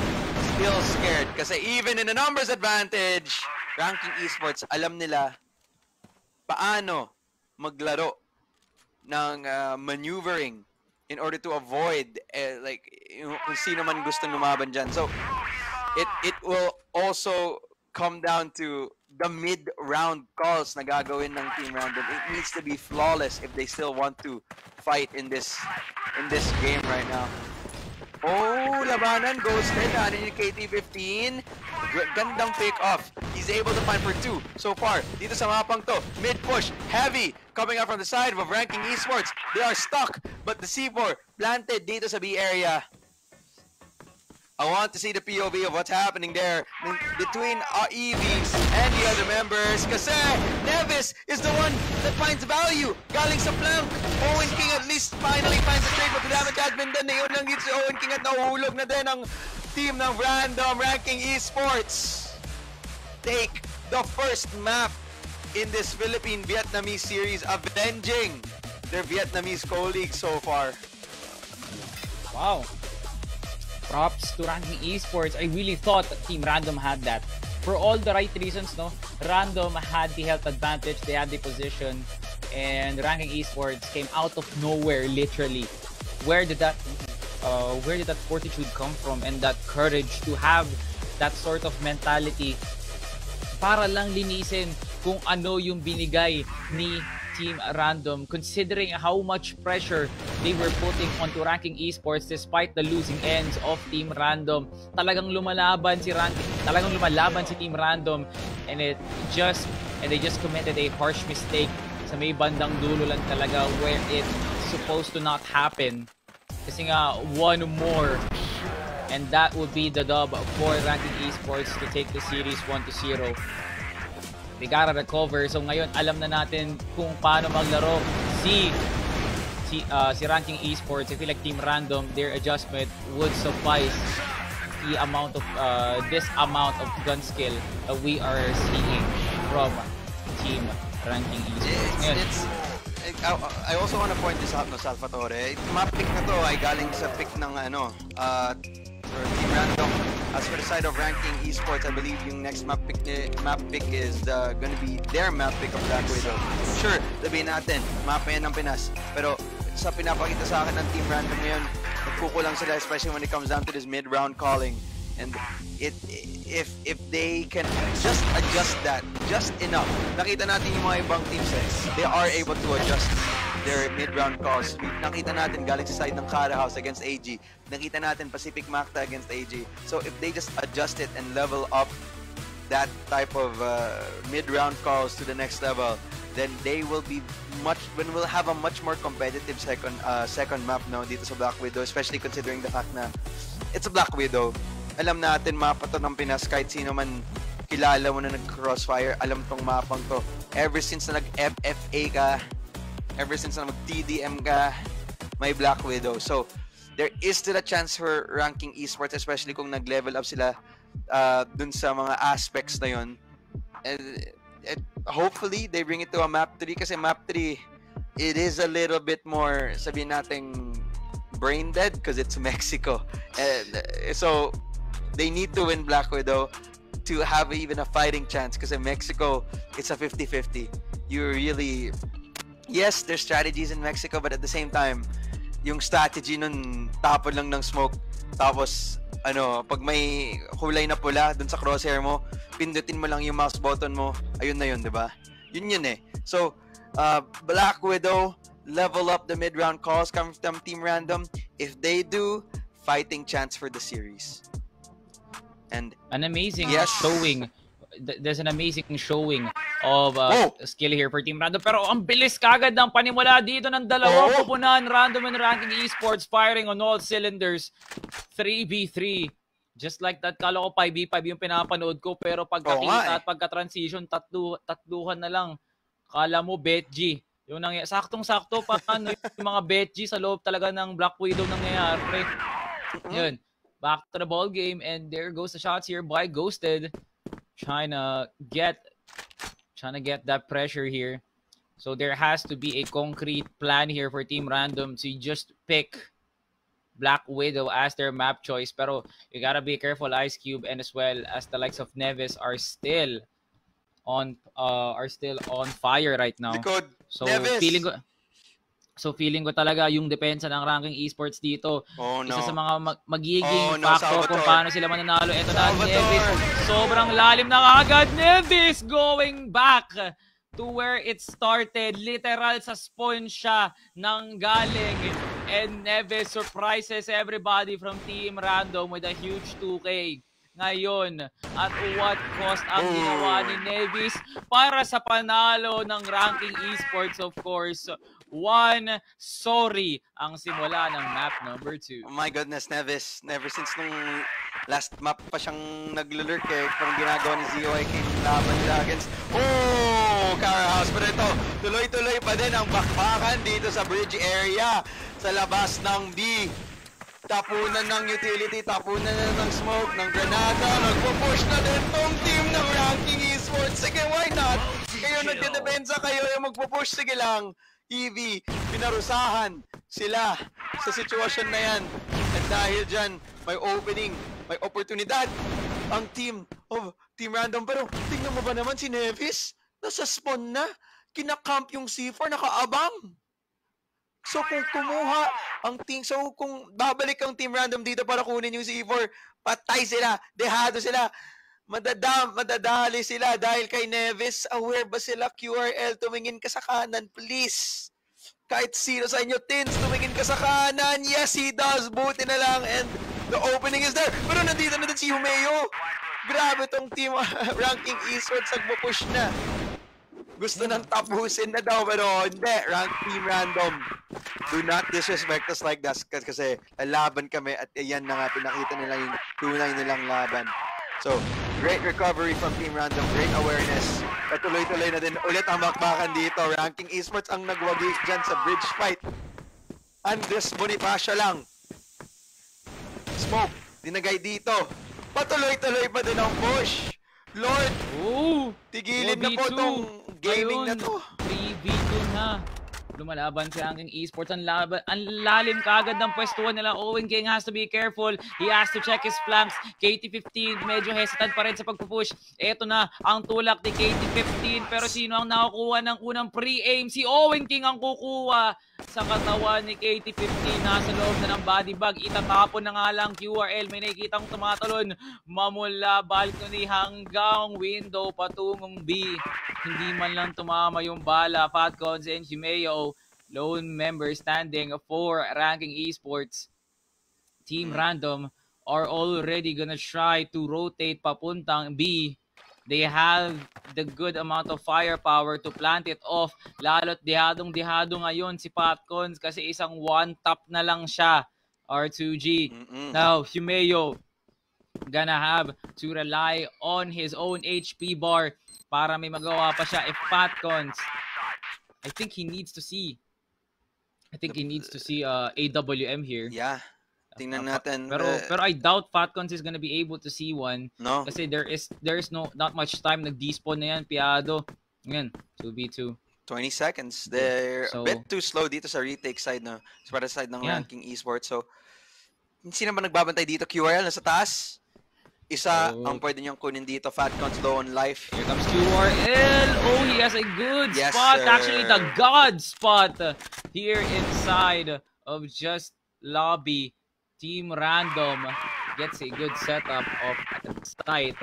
still scared kasi even in the numbers advantage, Ranking Esports, alam nila paano maglaro ng maneuvering in order to avoid like kung sino man gustong lumaban dyan. So it will also come down to the mid-round calls na gagawin ng Team Random. It needs to be flawless if they still want to fight in this game right now. Oh, labanan, Ghosted, ni KT-15. Gandang pick-off. He's able to find for 2 so far. Dito sa mapang to, mid-push, heavy, coming out from the side of Ranking Esports. They are stuck, but the C4 planted dito sa B area. I want to see the POV of what's happening there between EVs and the other members. Kasi Nevis is the one that finds value. Galing sa flank. Owen King at least finally finds a trade, but the damage has been done. Yun lang dito si Owen King at nahuhulog na din ang team ng Random Ranking Esports. Take the first map in this Philippine-Vietnamese series, avenging their Vietnamese colleagues so far. Wow. Props to Ranking Esports. I really thought that Team Random had that. For all the right reasons, no? Random had the health advantage, they had the position, and Ranking Esports came out of nowhere, literally. Where did that fortitude come from, and that courage to have that sort of mentality para lang linisin kung ano yung binigay ni Team Random, considering how much pressure they were putting onto Ranking Esports despite the losing ends of Team Random. Talagang lumalaban si Team Random, and they just committed a harsh mistake sa may bandang dulo lang talaga where it's supposed to not happen. Kasi nga, one more, and that would be the dub for Ranking Esports to take the series 1-0. They gotta recover. So ngayon, alam na natin kung paano maglaro si Ranking Esports. I feel like Team Random, their adjustment would suffice the amount of this amount of gun skill that we are seeing from Team Ranking Esports. I also want to point this out, no, Salvatore. Map pick na to ay galing sa pick ng for Team Random. As for the side of Ranking Esports, I believe yung next map pick is gonna be their map pick of Black Widow. Sure, sabihin natin, map yan ng Pinas. Pero sa pinapakita sa akin ng Team Random ngayon, nagkukulang sila, especially when it comes down to this mid-round calling. And if they can just adjust that just enough, nakita natin yung mga ibang teams they are able to adjust their mid-round calls. Nakita natin galing sa side ng Cara House against AG. Nakita natin Pacific Macta against AG. So if they just adjust it and level up that type of mid-round calls to the next level, then they will be we'll have a much more competitive second map now dito sa Black Widow, especially considering the fact na it's a Black Widow. Alam natin mapa to ng Pinas, kahit sino man kilala mo na nag-crossfire, alam tong mapang to. Ever since na nag-FFA ka, ever since na mag-TDM ka, may Black Widow. So, there is still a chance for Ranking Esports, especially kung nag-level up sila dun sa mga aspects na yun. And hopefully, they bring it to a map 3 kasi map 3, it is a little bit more, sabihin natin, brain dead because it's Mexico. And so, they need to win Black Widow to have even a fighting chance kasi Mexico, it's a 50-50. You really... Yes, there's strategies in Mexico, but at the same time, yung strategy nun, tapon lang ng smoke. Tapos, pag may kulay na pula dun sa crosshair mo, pindutin mo lang yung mouse button mo, ayun na yun, di ba? Yun eh. So, Black Widow, level up the mid-round calls coming from Team Random. If they do, fighting chance for the series. And an amazing showing. There's an amazing showing of skill here for Team Random. Pero ang bilis kagad ng panimula dito ng dalawang pupunan. Random and Ranking Esports firing on all cylinders. 3v3. Just like that, kala ko 5v5 yung pinapanood ko. Pero pagkakita at pagka-transition, tatluhan na lang. Kala mo, BetG. Yung saktong-sakto pa yung mga BetG sa loob talaga ng Black Widow nangyayari. Yun. Back to the ball game, and there goes the shots here by Ghosted. Trying to get that pressure here. So there has to be a concrete plan here for Team Random to just pick Black Widow as their map choice. Pero you gotta be careful, Ice Cube and as well as the likes of Neves are still on fire right now. Likod, So Neves. feeling ko talaga yung depensa ng ranking esports dito. Oh, no. Isa sa mga magiging factor Salvatore. kung paano sila mananalo. Ito na, Salvatore. Neves. Sobrang lalim na agad. Neves going back to where it started. Literal sa spawn siya nang galing. And Neves surprises everybody from Team Random with a huge 2K. Ngayon, at what cost ang ginawa ni Neves para sa panalo ng ranking esports, of course. Sorry ang simula ng map number 2. Oh my goodness, Neves. Never since nung last map pa siyang naglo-lurk parang ginagawa ni ZOIK yung laban nila against Cara House. Pero ito, tuloy-tuloy pa din ang bakbakan dito sa bridge area sa labas ng B. Tapunan ng utility, tapunan na ng smoke, ng granada, nagpo-push na din tong team ng ranking esports. Sige, why not? Kayo nagdedepensa, kayo yung magpo-push, sige lang. EV, pinarusahan sila sa sitwasyon na yan. At dahil dyan, may opening, may oportunidad ang team of Team Random. Pero tingnan mo ba naman si Neves? Nasa spawn na, kinakamp yung C4, nakaabang. So kung kumuha ang team, kung babalik ang Team Random dito para kunin yung C4, patay sila, dehado sila. Madadali sila dahil kay Neves. Aware ba sila? QRL, tumingin ka sa kanan, please. Kahit sino sa inyo, Tins, tumingin ka sa kanan. Yes, he does. Buti na lang. And the opening is there. Pero nandito na din si Humeo. Grabe tong team ranking esports. Nagpo-push na. Gusto nang tapusin na daw. Pero hindi. Team Random. Do not disrespect us like that. Kasi laban kami. At yan na nga. Pinakita nila yung tunay nilang laban. So, great recovery from Team Random, great awareness. Patuloy-tuloy na din ulit ang bakbakan dito. Ranking esports ang nagwagi dyan sa bridge fight. Andres Bonifacio lang. Smoke, dinagay dito. Patuloy-tuloy pa din ang push. Lord, tigilin na po tong gaming na to. 3v2 na. Lumalaban si ranking esports. Ang lalim kaagad ng pwestuhan nila. Owen King has to be careful. He has to check his flanks. KT-15 medyo hesitant pa rin sa pagpupush. Ito na ang tulak ni KT-15. Pero sino ang nakakuha ng unang pre-aim? Si Owen King ang kukuha sa katawan ni KT-15. Nasa loob na ng body bag. Itatapon na nga lang QRL. May nakikita kong tumatalon. Mamula balcony hanggang window patungong B. Hindi man lang tumama yung bala. Fatcons and Humeo, lone member standing for ranking esports. Team Random are already gonna try to rotate papuntang B. They have the good amount of firepower to plant it off. Lalo't dihadong-dihado ngayon si Fatcons kasi isang one-tap na lang siya. R2G. Now, Humeo gonna have to rely on his own HP bar para may magawa pa siya. If Fatcons, I think he needs to see AWM here. Yeah. Tingnan natin. Pero I doubt Fatcons is gonna be able to see one. No. Kasi there is not much time. Nag-despawn na yan, Piado. Ngayon, 2v2. 20 seconds. They're a bit too slow dito sa retake side, no? Sa para side ng ranking esports. So, sino ba nagbabantay dito? QRL nasa taas. Isa ang pwede niyang kunin dito. Fatcons low on life. Here comes QRL. Oh, he has a good spot. Sir. Actually, the God spot here inside of just lobby. Team Random gets a good setup of the site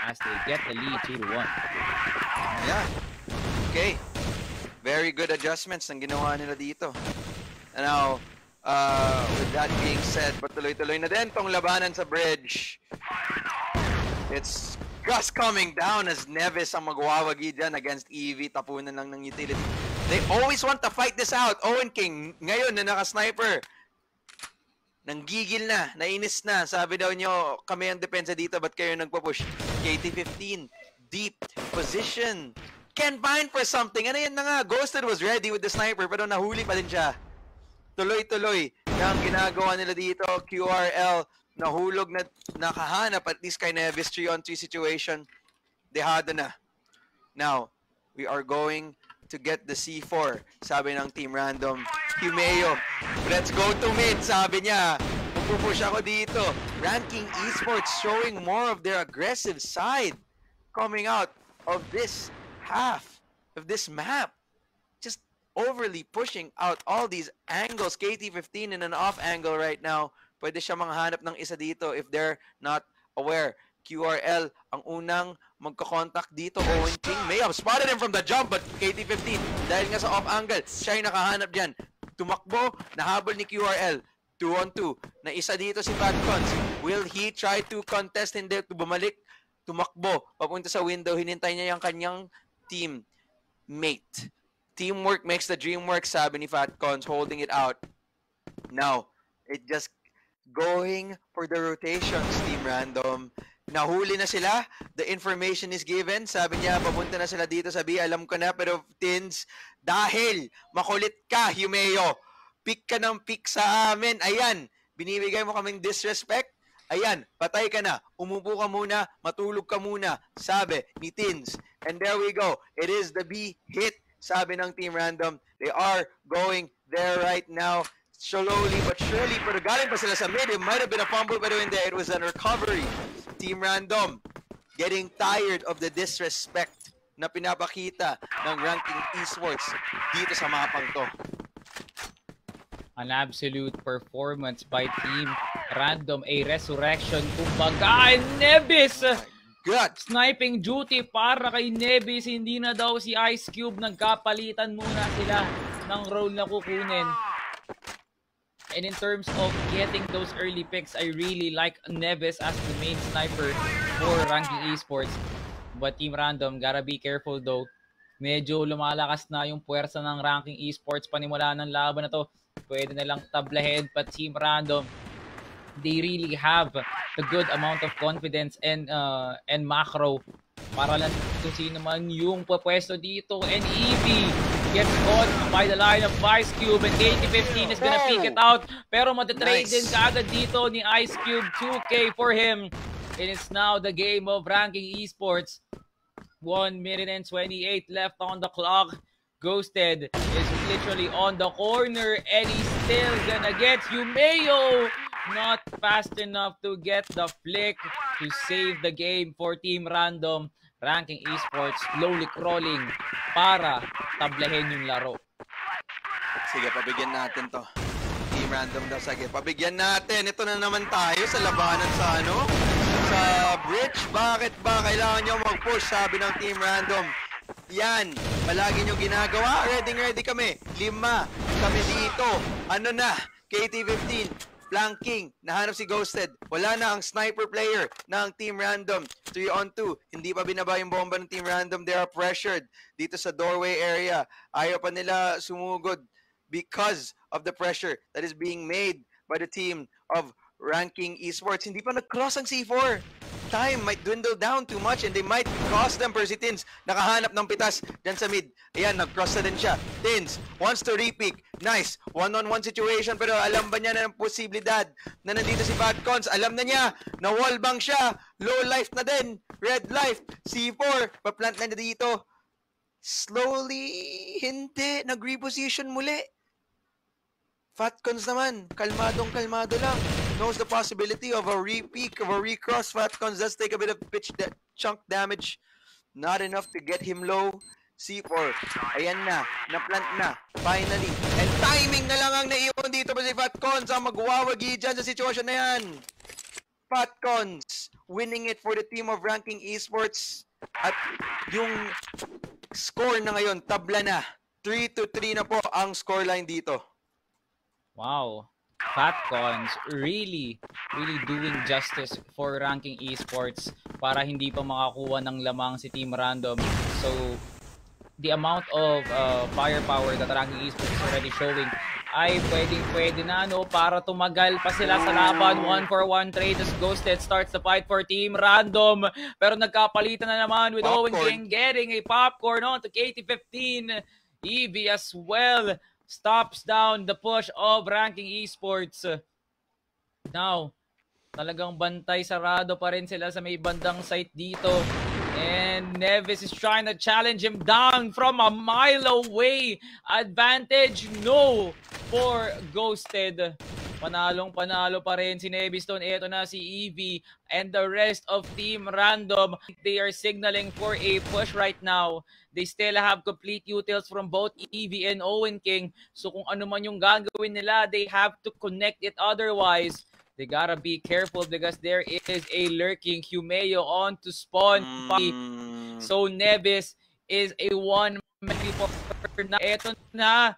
as they get the lead 2-1. Yeah. Okay. Very good adjustments ang ginawa nila dito. And now, with that being said, patuloy-tuloy na din tong labanan sa bridge. It's just coming down as Neves ang magwawagi dyan against EV. Tapunan lang ng utility. They always want to fight this out. Owen King, ngayon na naka-sniper. Nanggigil na, nainis na. Sabi daw nyo, kami ang depensa dito, ba't kayo nagpo-push? KT-15, deep position. Can bind for something. Ano yan na nga? Ghosted was ready with the sniper, pero nahuli pa din siya. Tuloy-tuloy na ang ginagawa nila dito. QRL, nahulog na nakahanap at least kay Neves 3-on-3 situation. Dehado na. Now, we are going to get the C4, sabi ng Team Random. Humeo, let's go to mid, sabi niya. Pupush ako dito. Ranking Esports showing more of their aggressive side coming out of this half of this map. Just overly pushing out all these angles. KT15 in an off angle right now. Pwede siya manghanap ng isa dito if they're not aware. QRL ang unang magkakontakt dito. Owen King may have spotted him from the jump, but KT15 dahil nga sa off angle, siya yung nakahanap dyan. Tumakbo, nahabol ni QRL. 2-on-2. Na isa dito si Fatcons. Will he try to contest? Hindi, bumalik. Tumakbo. Papunta sa window. Hinintay niya yung kanyang teammate. Teamwork makes the dream work, sabi ni Fatcons, holding it out. Now, it just going for the rotations, Team Random. Nahuli na sila. The information is given. Sabi niya, papunta na sila dito. Sabi, alam ko na, pero Tins, dahil makulit ka, Humeo. Pick ka ng pick sa amin. Ayan, binibigay mo kaming disrespect. Ayan, patay ka na. Umupo ka muna, matulog ka muna. Sabi ni Tins. And there we go. It is the B hit, sabi ng Team Random. They are going there right now. Slowly but surely, pero galing pa sila sa mid. It might have been a fumble, pero hindi. It was a recovery. Team Random getting tired of the disrespect na pinapakita ng Ranking Esports dito sa mapang to. An absolute performance by Team Random. A resurrection. Kumbaga, Nebis! God. Sniping duty para kay Nebis. Hindi na daw si Ice Cube. Nagkapalitan muna sila ng role na kukunin. And in terms of getting those early picks, I really like Neves as the main sniper for Ranking Esports. But Team Random, gotta be careful though. Medyo lumalakas na yung puwersa ng Ranking Esports. Panimula ng laban na to, pwede na lang tablahead. But Team Random, they really have a good amount of confidence and macro para lang kung sino man yung pwesto dito. And Evie gets caught by the line of Ice Cube, and KT15 is gonna pick it out. Pero matitrade din kaagad dito ni Ice Cube. 2K for him. It is now the game of Ranking Esports. 1 minute and 28 left on the clock. Ghosted is literally on the corner, and he's still gonna get Humeo. Not fast enough to get the flick to save the game for Team Random. Ranking Esports slowly crawling para tablahin yung laro. Sige, pabigyan natin to. Team Random daw, sige, pabigyan natin. Ito na naman tayo sa labanan sa sa bridge. Bakit ba kailangan nyo mag-push, sabi ng Team Random? Yan, palagi nyo ginagawa. Ready kami. 5 kami dito. Ano na? KT15, flanking. Nahanap si Ghosted. Wala na ang sniper player ng Team Random. 3-on-2. Hindi pa binaba yung bomba ng Team Random. They are pressured dito sa doorway area. Ayaw pa nila sumugod because of the pressure that is being made by the team of Ranking Esports. Hindi pa nag-cross ang C4. Time might dwindle down too much and they might cross them. Per si Tins, nakahanap ng pitas dyan sa mid. Ayan, nag-cross na din siya. Tins wants to repick. Nice. One-on-one situation, pero alam ba niya na ng posibilidad na nandito si Fatcons? Alam na niya na wallbang siya. Low life na din. Red life. C4. Paplant na dito. Slowly, hindi. Nag-reposition muli. Fatcons naman, kalmadong-kalmado lang. Knows the possibility of a re-peak, of a recross. Fatcons does take a bit of pitch chunk damage. Not enough to get him low. C4, ayan na, na-plant na, finally. And timing na lang ang naiwan dito pa si Fatcons ang magwawagi dyan sa sitwasyon na yan. Fatcons winning it for the team of Ranking Esports. At yung score na ngayon, tabla na. 3-3 na po ang scoreline dito. Wow. Fatcons really doing justice for Ranking Esports para hindi pa makakuha ng lamang si Team Random. So, the amount of firepower that Ranking Esports is already showing ay pwede na para tumagal pa sila sa laban. 1-for-1 trade as Ghosted starts the fight for Team Random. Pero nagkapalitan na naman with Owen King getting a popcorn on to KT15. Evie as well stops down the push of Ranking Esports. Now, talagang bantay sarado pa rin sila sa may bandang site dito. And Nevis is trying to challenge him down from a mile away. Advantage, no, for Ghosted. Panalong-panalo pa rin si Neviston. Ito na si Evie and the rest of Team Random. They are signaling for a push right now. They still have complete utils from both Evie and Owen King. So kung ano man yung gagawin nila, they have to connect it. Otherwise, they gotta be careful because there is a lurking Humeo on to spawn. So Nevis is a one-man reporter na. Ito na.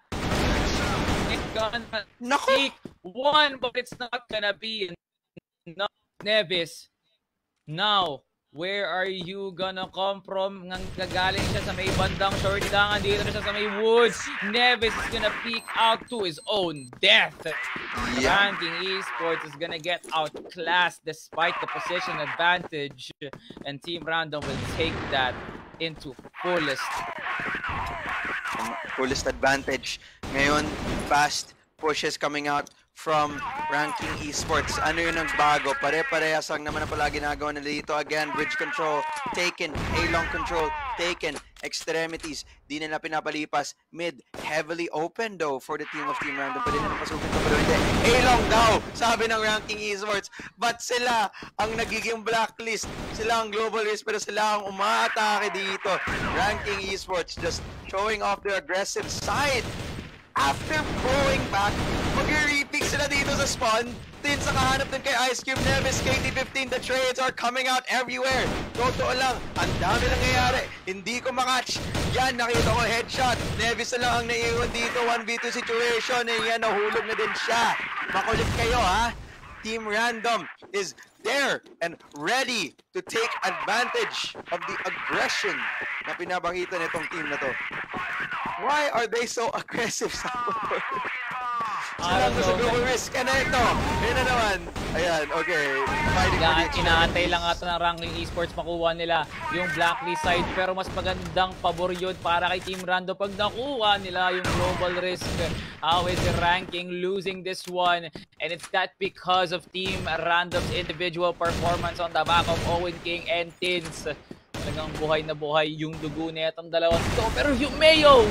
It's gonna take one, but it's not gonna be enough. Nevis. Now, where are you gonna come from? Gagaling siya sa may bandang short lang. Dito na siya sa may woods. Nevis is gonna peek out to his own death. Ranking Esports is gonna get outclassed despite the position advantage. And Team Random will take that into fullest advantage. Ngayon, fast pushes coming out from Ranking Esports. Ano yung nagbago? Pare-parehas ang naman na pala ginagawa nila dito. Again, bridge control, taken. A-long control, taken. Extremities, di nila pinapalipas. Mid, heavily open though for the team of Team Random. Pwede na napasukin ito, pero hindi. A-long daw, sabi ng Ranking Esports. But sila ang nagiging blacklist. Sila ang global risk, pero sila ang umaatake dito. Ranking Esports just showing off their aggressive side. After going back, mag-repick sila dito sa spawn. Tin sa kahanap din kay Ice Cube, Nevis, KT15. The trades are coming out everywhere. Totoo lang, ang dami nangyayari. Hindi ko makatch. Yan, nakita ko headshot. Nevis na lang ang naiiwan dito. 1v2 situation. Eh, yan, nahulog na din siya. Makulit kayo, ha? Team Random is there and ready to take advantage of the aggression na pinapakita nitong team na to. Why are they so aggressive sa Sila sa global risk. Ano ito? Ayun na naman. Ayan, okay. Inaantay lang ata ng Ranking Esports makuha nila yung blacklist side. Pero mas magandang pabor yun para kay Team Random pag nakuha nila yung global risk. How is the Ranking losing this one? And it's that because of Team Random's individual performance on the back of Owen King and Tins. Talagang buhay na buhay yung dugo na itong dalawang to. Pero Humeo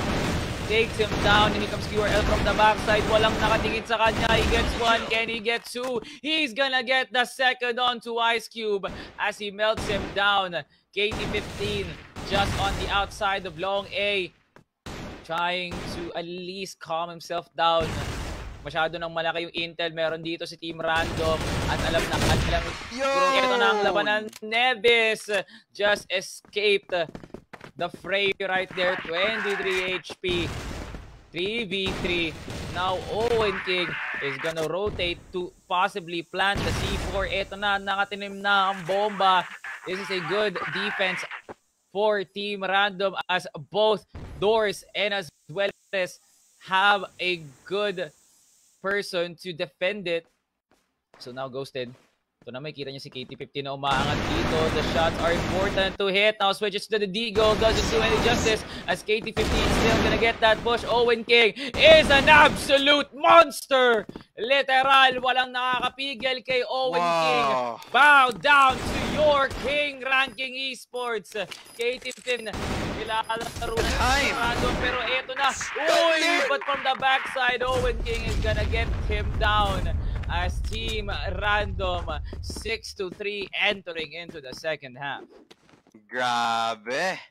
takes him down and he comes QRL from the backside. Walang nakatingin sa kanya. He gets one. Can he get two? He's gonna get the second on to Ice Cube as he melts him down. KT15 just on the outside of Long A, trying to at least calm himself down. Masyado nang malaki yung intel meron dito si Team Random at alam na ito na ang labanan. Nevis just escaped the fray right there. 23 HP, 3v3. Now Owen King is gonna rotate to possibly plant the C4. Ito na, nakatinim na ang bomba. This is a good defense for Team Random as both doors and as well as have a good person to defend it. So now Ghosted. Ito na, may kita niya si KT15 na umaangat dito. The shots are important to hit. Now switches to the D-Goal. Doesn't do any justice as KT15 still gonna get that push. Owen King is an absolute monster! Literal, walang nakakapigil kay Owen King. Bow down to your king, Ranking Esports. KT15, nilalaro na Random, pero eto na. Uy, but from the backside, Owen King is gonna get him down. As Team Random 6-3 entering into the second half. Grabe.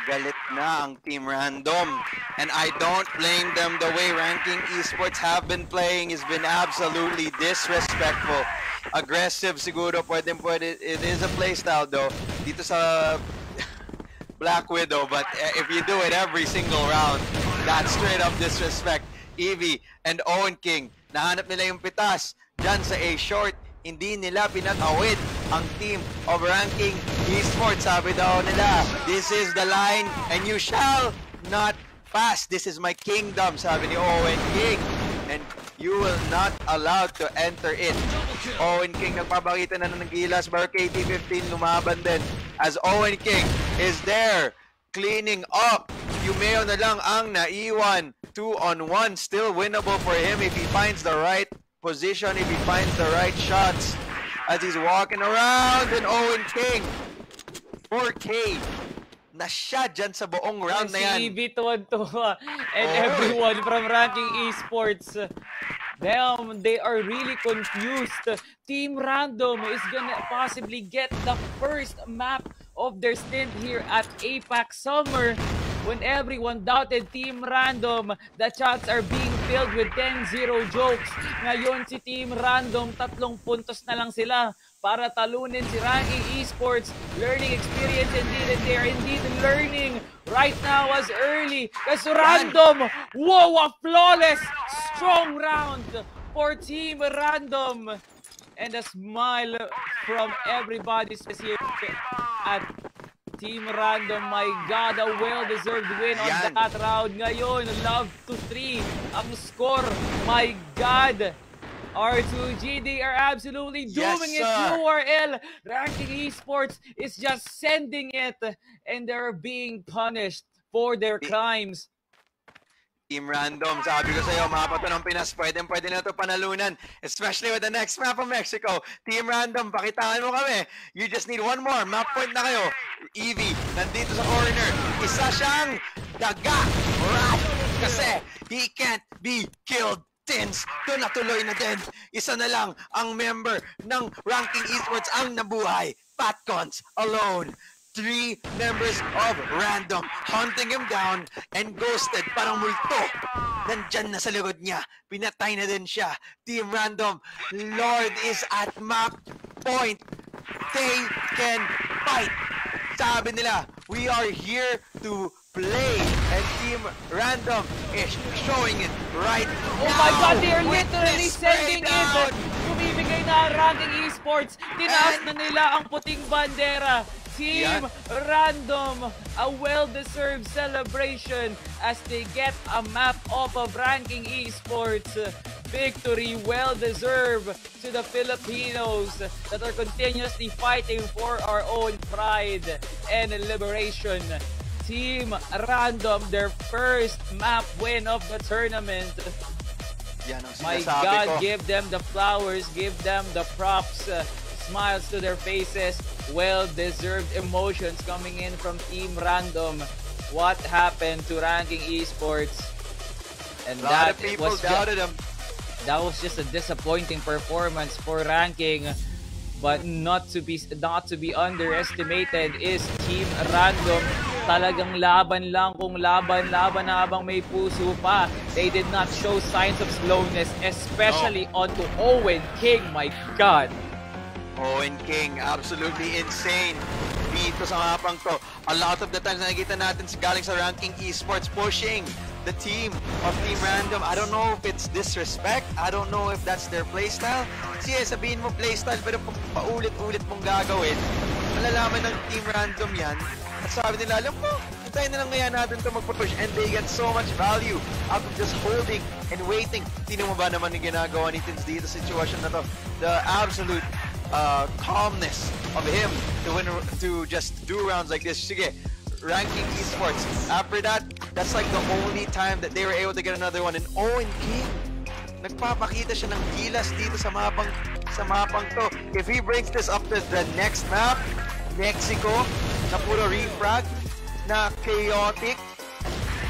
Galit na ang Team Random. And I don't blame them. The way Ranking Esports have been playing has been absolutely disrespectful. Aggressive siguro. Pwede. It is a playstyle though. Dito sa Black Widow. But if you do it every single round, that's straight up disrespect. Evie and Owen King, nahanap nila yung pitas dyan sa A-short. Hindi nila pinatawid ang team of Ranking Esports. Sabi daw nila, this is the line and you shall not pass. This is my kingdom, sabi ni Owen King. And you will not allowed to enter it. Owen King nagpapakita na ng gilas. Bar KT15 lumaban din as Owen King is there cleaning up. Humeo na lang ang naiwan. 2-on-1, still winnable for him if he finds the right position, if he finds the right shots as he's walking around. And Owen King 4K na siya dyan sa buong round na yan. Si EV tuwan-tuwa. And Oh. everyone from Ranking Esports, damn, they are really confused. Team Random is gonna possibly get the first map of their stint here at APAC Summer. When everyone doubted Team Random, the chats are being filled with 10-0 jokes. Ngayon si Team Random, 3 puntos na lang sila para talunin si Ranking Esports. Learning experience indeed, and they are indeed learning right now as early. As Random, whoa, a flawless, strong round for Team Random. And a smile from everybody here at Team Random. My God, a well-deserved win on that round. Ngayon, love to 3 ang score. My God, R2G, they are absolutely doing it. URL, Ranking Esports is just sending it, and they're being punished for their crimes. Team Random, sabi ko sa'yo, mapa to ng Pinas, pwede na ito panalunan, especially with the next map of Mexico. Team Random, pakitaan mo kami. You just need one more. Map point na kayo. Evie, nandito sa corner. Isa siyang daga. Rat. Kasi he can't be killed. Tins, doon natuloy na din. Isa na lang ang member ng Ranking Esports ang nabuhay. Patcons alone. 3 members of Random hunting him down and ghosted, parang multo. Nandyan na sa likod niya. Pinatay na din siya. Team Random, Lord is at map point. They can fight. Sabi nila, we are here to play. And Team Random is showing it right now. Oh my God, they are literally sending it. Bumibigay na ang Ranking Esports. Tinaas na nila ang puting bandera. Team Random, a well-deserved celebration as they get a map off of Ranking Esports. Victory well-deserved to the Filipinos that are continuously fighting for our own pride and liberation. Team Random, their first map win of the tournament. My God, give them the flowers, give them the props. Smiles to their faces, well-deserved emotions coming in from Team Random. What happened to Ranking Esports? And that was doubted them. That was just a disappointing performance for Ranking, but not to be underestimated is Team Random. Talagang laban lang kung laban habang may puso pa. They did not show signs of slowness, especially onto Owen King. My God. Owen King, absolutely insane dito sa mapang to. A lot of the times nakikita natin galing sa Ranking Esports pushing the team of Team Random. I don't know if it's disrespect. I don't know if that's their playstyle. Sige, sabihin mo playstyle, pero paulit-ulit mong gagawin, malalaman ng Team Random yan. At sabi nila, alam mo, hintayin na lang ngayon natin ito mag-push, and they get so much value out of just holding and waiting. Tino mo ba naman yung ginagawa ni Tins dito sa situation na to? The absolute calmness of him to just do rounds like this. Sige, Ranking Esports. After that, that's like the only time that they were able to get another one. And Owen King, nagpapakita siya ng gilas dito sa mapang to. If he brings this up to the next map, Mexico, na puro refrag, na chaotic,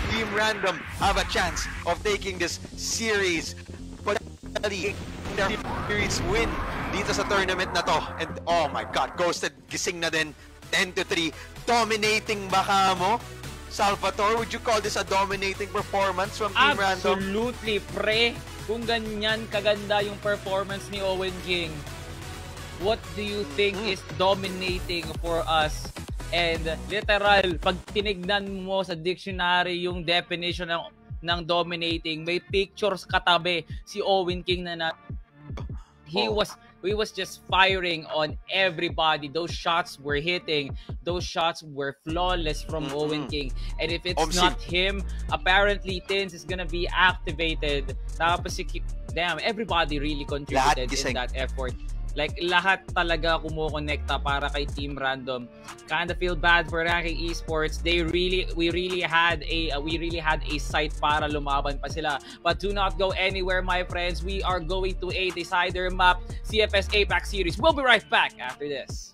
Team Random have a chance of taking this series. Potentially, their series win dito sa tournament na to. And oh my God, ghosted, gising na din, 10-3, dominating baka mo. Salvatore, would you call this a dominating performance from Team Random? Absolutely, pre. Kung ganyan kaganda yung performance ni Owen King, what do you think is dominating for us? And literal, pag tinignan mo sa dictionary yung definition ng dominating, may pictures katabi si Owen King na he was just firing on everybody. Those shots were hitting. Those shots were flawless from Owen King. And if it's not him, apparently Tins is gonna be activated. Tapos damn, everybody really contributed in that effort. Like, lahat talaga kumukonekta para kay Team Random. Kind of feel bad for Ranking Esports. We really had a sight para lumaban pa sila. But do not go anywhere, my friends. We are going to a decider map, CFS APAC Series. We'll be right back after this.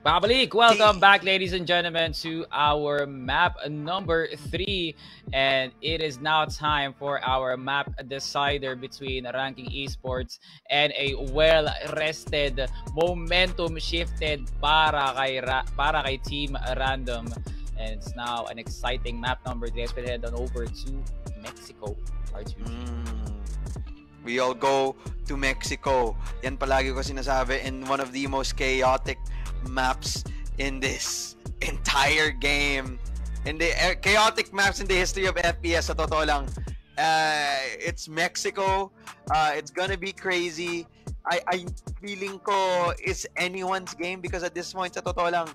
Babalik! Welcome back, ladies and gentlemen, to our map number 3. And it is now time for our map decider between Ranking Esports and a well-rested, momentum-shifted para kay Team Random. And it's now an exciting map number 3. Let's head on over to Mexico. We all go to Mexico. Yan palagi ko sinasabi, in one of the most chaotic maps in this entire game. In the chaotic maps in the history of FPS, sa totoo lang. It's Mexico. It's gonna be crazy. I feeling ko it's anyone's game because at this point, sa totoo lang,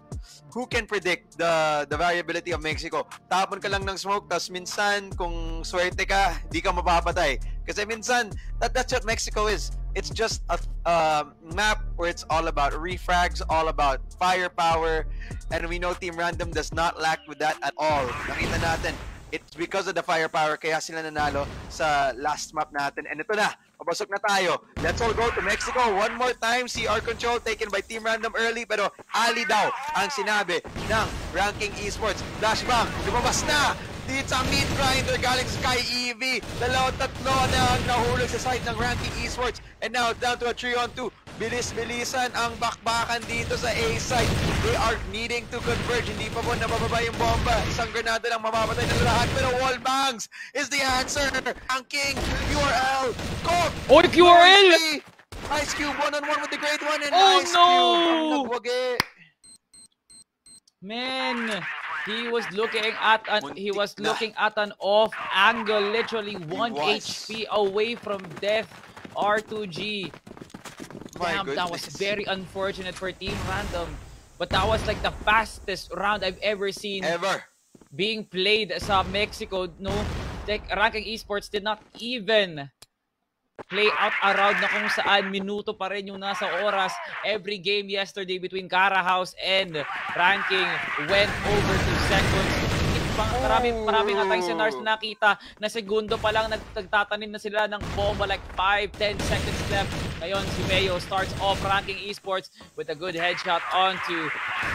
who can predict the variability of Mexico? Tapon ka lang ng smoke, tas minsan, kung swerte ka, di ka mapapatay. Kasi minsan, that's what Mexico is. It's just a map where it's all about refrags, all about firepower, and we know Team Random does not lack with that at all. Nakita natin, it's because of the firepower kaya sila nanalo sa last map natin. And ito na, papasok na tayo. Let's all go to Mexico one more time. CR control taken by Team Random early, pero ali daw ang sinabi ng Ranking Esports. Flashbang, lumabas na! Dito sa mid grinder galing sa Sky EV. Tatlo na ang nahulog sa side ng Ranking Esports. And now down to a 3-on-2. Bilis-bilisan ang bakbakan dito sa A side. They are needing to converge. Hindi pa po nabababa yung bomba. Isang granada lang mamamatay ng lahat. Pero wall bangs is the answer. Ranking QRL. Go! Oh, the QRL! Ice Cube one-on-one with the great one. And oh, Ice no! Cube ang nagwagi. Man, he was looking at an off angle, literally 1 HP away from death. R2G. Damn, that was very unfortunate for Team Random. But that was like the fastest round I've ever seen being played sa Mexico. No, like Ranking Esports did not even play out a round na kung saan minuto pa rin yung nasa oras. Every game yesterday between Cara House and Ranking went over to seconds. Marami nga tayong scenarios na nakita na segundo pa lang nagtatanim na sila ng bomba, like 5-10 seconds left. Ngayon si Mayo starts off Ranking Esports with a good headshot onto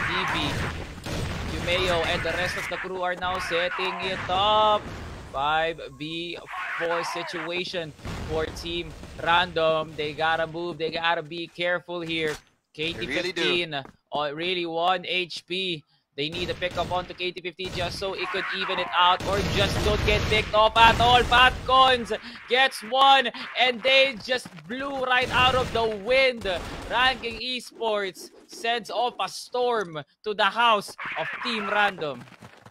DB. Mayo and the rest of the crew are now setting it up. 5v4 situation for Team Random. They gotta move. They gotta be careful here. KT15 really 1 HP. They need to pick up onto KT15 just so it could even it out or just don't get picked off at all. Fatcons gets one and they just blew right out of the wind. Ranking Esports sends off a storm to the house of Team Random.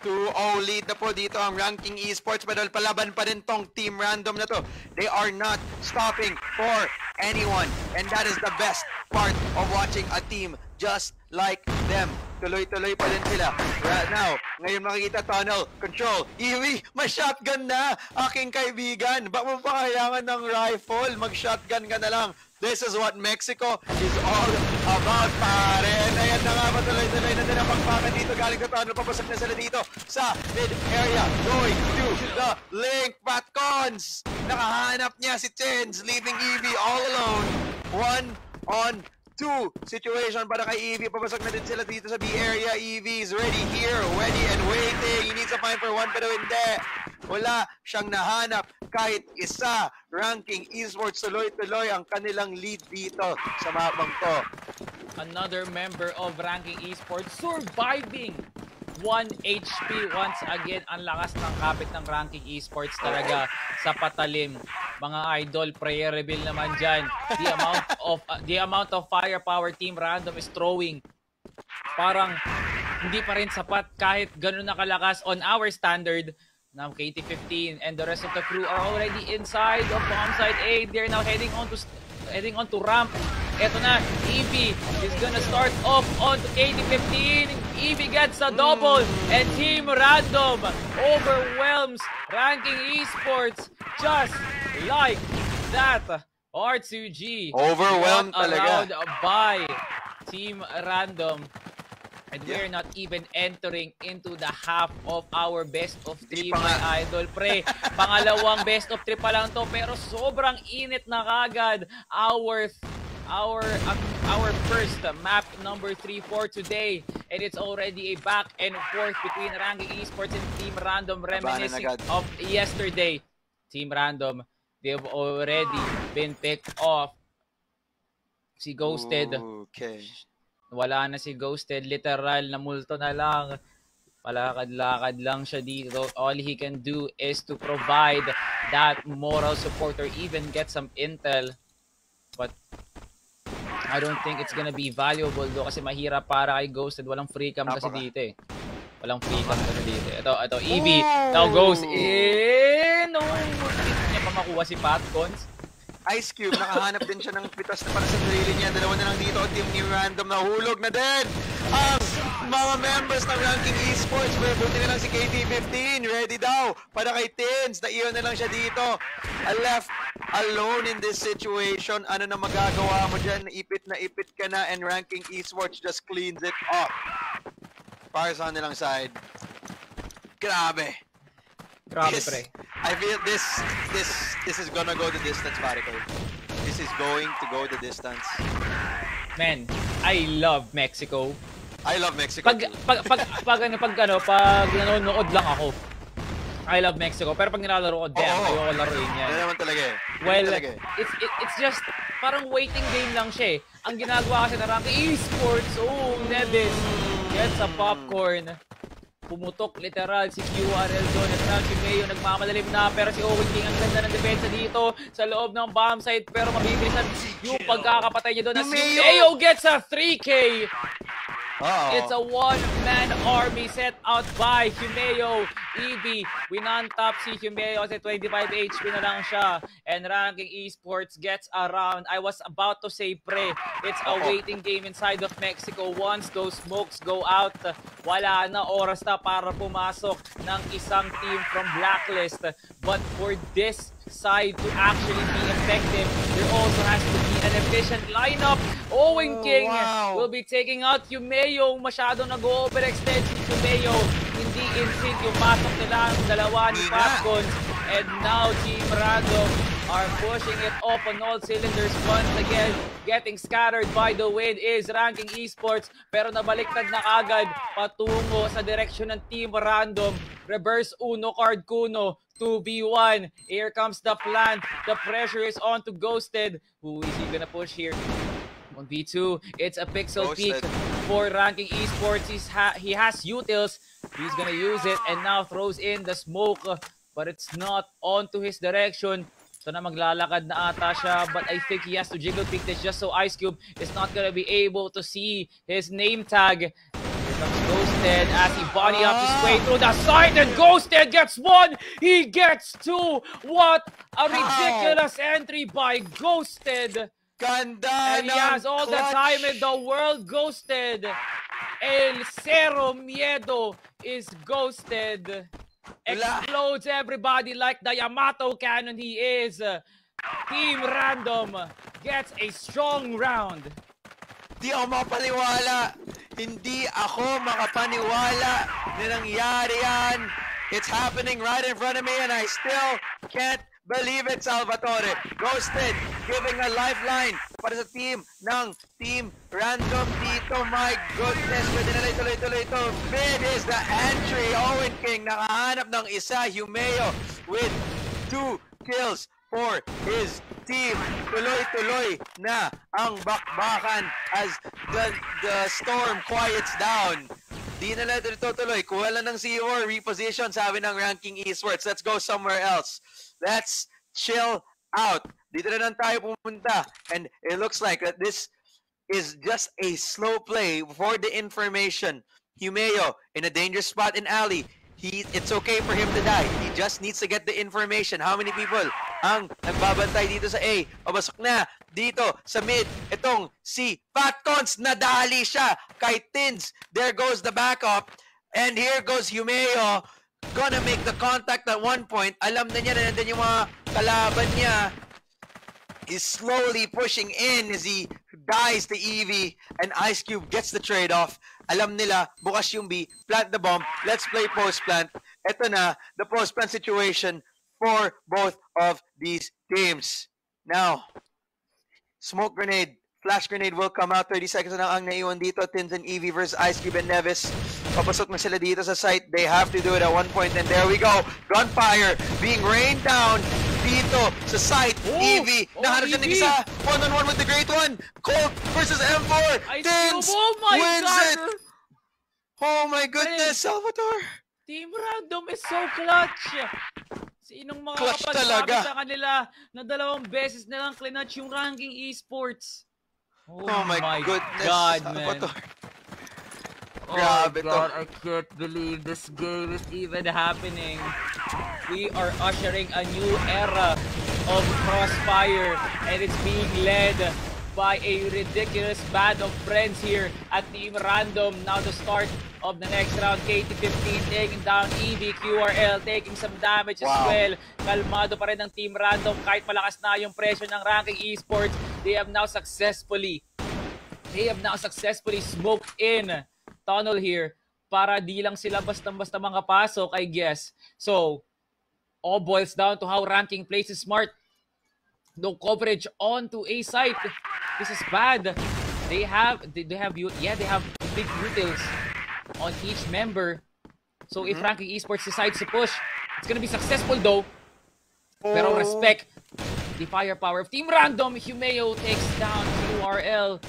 2-0 lead na po dito ang Ranking Esports, pero palaban pa rin tong Team Random na to. They are not stopping for anyone, and that is the best part of watching a team just like them. Tuloy-tuloy pa din sila. Right now, ngayon makikita tunnel, control, Eevee, may shotgun na, aking kaibigan. Baka mo pa kailangan ng rifle, mag-shotgun ka na lang. This is what Mexico is all about, pare. Ayan na nga, patuloy-tuloy na din ang pagpakan dito. Galing sa tunnel, papasok na sila dito sa mid-area. Going to the link. Patcons! Nakahanap niya si Chens, leaving Eevee all alone. 1-on-2 situation para kay Eevee. Papasok na din sila dito sa B area. Eevee is ready here, ready and waiting. He needs a find for one, pero hindi. Wala siyang nahanap kahit isa. Ranking Esports tuloy-tuloy ang kanilang lead dito sa mapang to. Another member of Ranking Esports surviving 1 HP once again. Ang lakas ng kapit ng Ranking Esports talaga sa patalim. Mga idol, prayer reveal naman dyan. The amount of firepower Team Random is throwing, parang hindi pa rin sapat kahit ganun na kalakas on our standard. Now KT15 and the rest of the crew are already inside of bomb site A. They're now heading on to ramp. Eto na, Eevee is gonna start off onto KT15. Eevee gets a double and Team Random overwhelms Ranking Esports just like that. R2G overwhelmed talaga talaga by Team Random. And we're not even entering into the half of our best of 3, my idol. Pre, pangalawang best of 3 pa lang to, pero sobrang init na kagad our first map number 3 for today, and it's already a back and forth between Ranking Esports and Team Random, reminiscing of yesterday. Team Random, they've already been picked off. Si Ghosted, okay. Wala na si Ghosted, literal na multo na lang. Palakad-lakad lang siya dito. All he can do is to provide that moral support or even get some intel. But I don't think it's gonna be valuable do kasi mahirap para kay Ghosted. Walang free cam kasi dito eh. Walang free cam kasi dito. Ito, Evie. Now goes in. No, hindi niya pa makuha si Patcons. Ice Cube, nakahanap din siya ng pitas na para sa sarili niya. Dalawa na lang dito. Team New Random nahulog na din. Ang mga members ng Ranking Esports, buti na lang si KT15. Ready daw para kay Tins. Naiyon na lang siya dito. Left alone in this situation. Ano na magagawa mo dyan? Ipit na ipit ka na and Ranking Esports just cleans it up. Para sa nilang side. Grabe. Grabe, pre. I feel this is gonna go the distance, Marico. This is going to go the distance. Man, I love Mexico. I love Mexico. Pag nanonood lang ako, I love Mexico. Pero pag nilalaro ko, ayoko laruin yan. Yan naman talaga eh. Well, it's just parang waiting game lang siya eh. Ang ginagawa kasi na Ranking Esports, Neves gets a popcorn. Pumutok literal si QRL doon at now si Mayo nagmamadalim na, pero si Owen King ang ganda ng depensa dito sa loob ng bomb site, pero mabibilisan yung pagkakapatay niya doon at si Mayo gets a 3K. It's a one-man army set out by Humeo. EB, winantap si Humeo kasi 25 HP na lang siya. And Ranking Esports gets around. I was about to say pre, it's a waiting game inside of Mexico. Once those smokes go out, wala na, oras na para pumasok ng isang team from Blacklist. But for this side to actually be effective, there also has to be an efficient lineup. Owen King will be taking out Humeo. Masyado nag-overextend si Humeo. Hindi in sync yung pasok nila ang dalawa ni Patcons. And now Team Random are pushing it off on all cylinders once again. Getting scattered by the wind is Ranking Esports, pero nabaliktad na agad patungo sa direksyon ng Team Random. Reverse Uno card Kuno, 2v1. Here comes the plant. The pressure is on to Ghosted. Who is he gonna push here? 1v2. It's a pixel peek for Ranking Esports. He has utils. He's gonna use it and now throws in the smoke, but it's not onto his direction. So na maglalakad na ata siya, but I think he has to jiggle pick this just so Ice Cube is not gonna be able to see his name tag. Here comes Ghosted as he body up his way through the side, and Ghosted gets one! He gets two! What a ridiculous entry by Ghosted! Ganda, and he has all the time in the world. Ghosted. El Cero Miedo is Ghosted. Explodes everybody like the Yamato cannon he is. Team Random gets a strong round. Di ako mapaniwala. Hindi ako makapaniwala na nangyari yan. It's happening right in front of me and I still can't believe it, Salvatore. Ghosted, giving a lifeline para sa team ng Team Random dito. My goodness, pwede na tuloy-tuloy ito. Mid is the entry. Owen King nakahanap ng isa. Humeo with 2 kills for his team. Tuloy-tuloy na ang bakbakan as the storm quiets down. Di na lang tuloy. Kuha lang ng C4, reposition, sabi ng Ranking Esports. Let's go somewhere else. Let's chill out. Dito na lang tayo pumunta. And it looks like that this is just a slow play for the information. Humeo in a dangerous spot in alley. It's okay for him to die. He just needs to get the information. How many people ang nagbabantay dito sa A? Pabasok na dito sa mid. Itong si Patcons, nadali siya kay Tins. There goes the backup. And here goes Humeo. Gonna make the contact at one point. Alam na niya na nandun yung mga kalaban niya. He's slowly pushing in as he dies to Evie. And Ice Cube gets the trade-off. Alam nila, bukas yung B. Plant the bomb. Let's play post-plant. Ito na, the post-plant situation for both of these teams. Now, smoke grenade Flash grenade will come out. 30 seconds na ang naiwan dito. Tins and Evie versus Ice Cube and Nevis. Papasok na sila dito sa site. They have to do it at one point. And there we go. Gunfire being rained down dito sa site. Evie. Nahanap siya ng isa. One-on-one with the Great One. Colt versus M4. Tins wins it. Oh my goodness, Salvatore. Team Random is so clutch. Sinong makakapagsabi sa kanila na 2 beses na lang clinatch yung ranking esports? Oh my goodness, God, man. Grabe oh God, I can't believe this game is even happening. We are ushering a new era of Crossfire, and it's being led by a ridiculous band of friends here at Team Random. Now the start of the next round, KT15 taking down EV, QRL taking some damage as well. Kalmado pa rin ang Team Random kahit malakas na yung pressure ng ranking esports. They have now successfully smoked in tunnel here para di lang sila basta-basta mga pasok, I guess. So, all boils down to how ranking plays is smart. No coverage onto a site. This is bad. They have big utils on each member. So if ranking esports decides to push, it's gonna be successful though. Pero respect the firepower of Team Random. Humeo takes down QRL.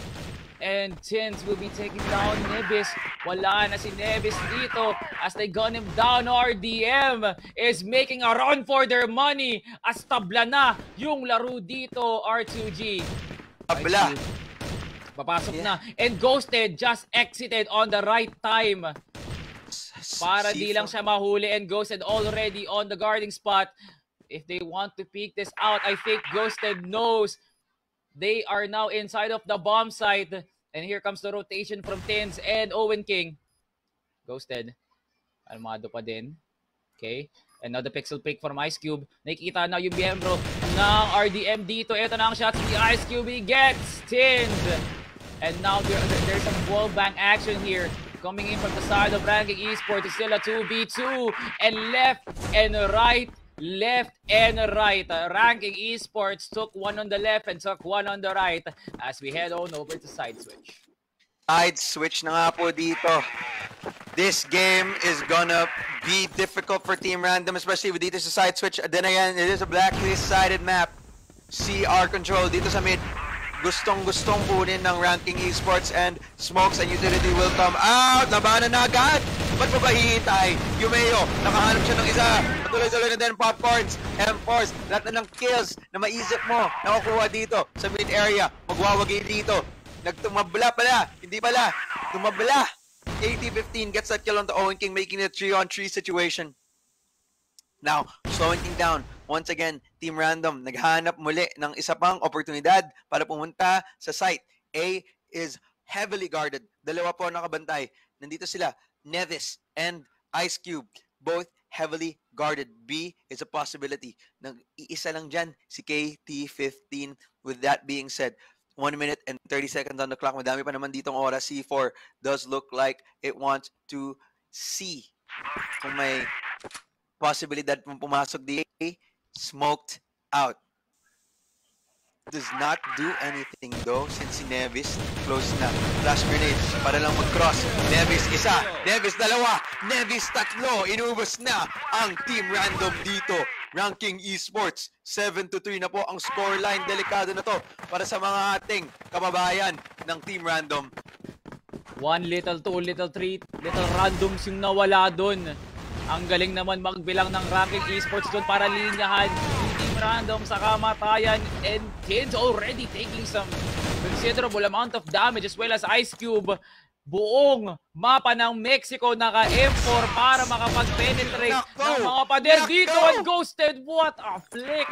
And Tins will be taking down Nevis. Wala na si Nevis dito as they gun him down. RDM is making a run for their money as tabla na yung laro dito, R2G. Tabla. Papasok na. And Ghosted just exited on the right time. Para di lang siya mahuli. And Ghosted already on the guarding spot. If they want to peek this out, I think Ghosted knows they are now inside of the bomb site. And here comes the rotation from Tins and Owen King. Ghosted. Almado pa din. Okay. And now the pixel pick from Ice Cube. Nakikita na yung miyembro ng RDM dito. Ito na ang shots ni Ice Cube. He gets Tins. And now there's some wall bang action here. Coming in from the side of ranking esports. It's still a 2v2. And left and right. Left and right. Ranking esports took one on the left and took one on the right as we head on over to side switch. Side switch na nga po dito. This game is gonna be difficult for Team Random, especially with dito sa side switch. Then again, it is a blacklist-sided map. CR control dito sa mid. Gustong-gustong kunin ng ranking esports and smokes and utility will come out. Labanan na agad. Ba't pa ba hihintay? Humeo, nakahanap siya ng isa. Patuloy-tuloy na din popcorns, M4s, lahat na ng kills na maisip mo nakukuha dito sa mid area. Magwawagi dito. Nagtumabla pala. Hindi pala. Tumabla. KT15 gets that kill on the Owen King, making it a 3-on-3 situation. Now, slowing things down. Once again, Team Random naghanap muli ng isa pang oportunidad para pumunta sa site. A is heavily guarded. Dalawa po nakabantay. Nandito sila, Nevis and Ice Cube. Both heavily guarded. B is a possibility. Nag-iisa lang dyan, si KT15. With that being said, 1 minute and 30 seconds on the clock. Madami pa naman ditong oras. C4 does look like it wants to see kung may possibilidad pumasok di smoked out. Does not do anything though since si Nevis close na. Flash grenade para lang mag-cross. Nevis isa, Nevis dalawa, Nevis tatlo. Inubos na ang Team Random dito. Ranking esports 7-3 na po ang scoreline. Delikado na to para sa mga ating kababayan ng Team Random. 1 little 2 little 3 little randoms yung nawala dun. Ang galing naman magbilang ng ranking esports doon para linyahan yung Team Random sa kamatayan. And Tins already taking some considerable amount of damage as well as Ice Cube. Buong mapa ng Mexico naka-M4 para makapag-penetrate ng mga pader dito. And Ghosted, what a flick!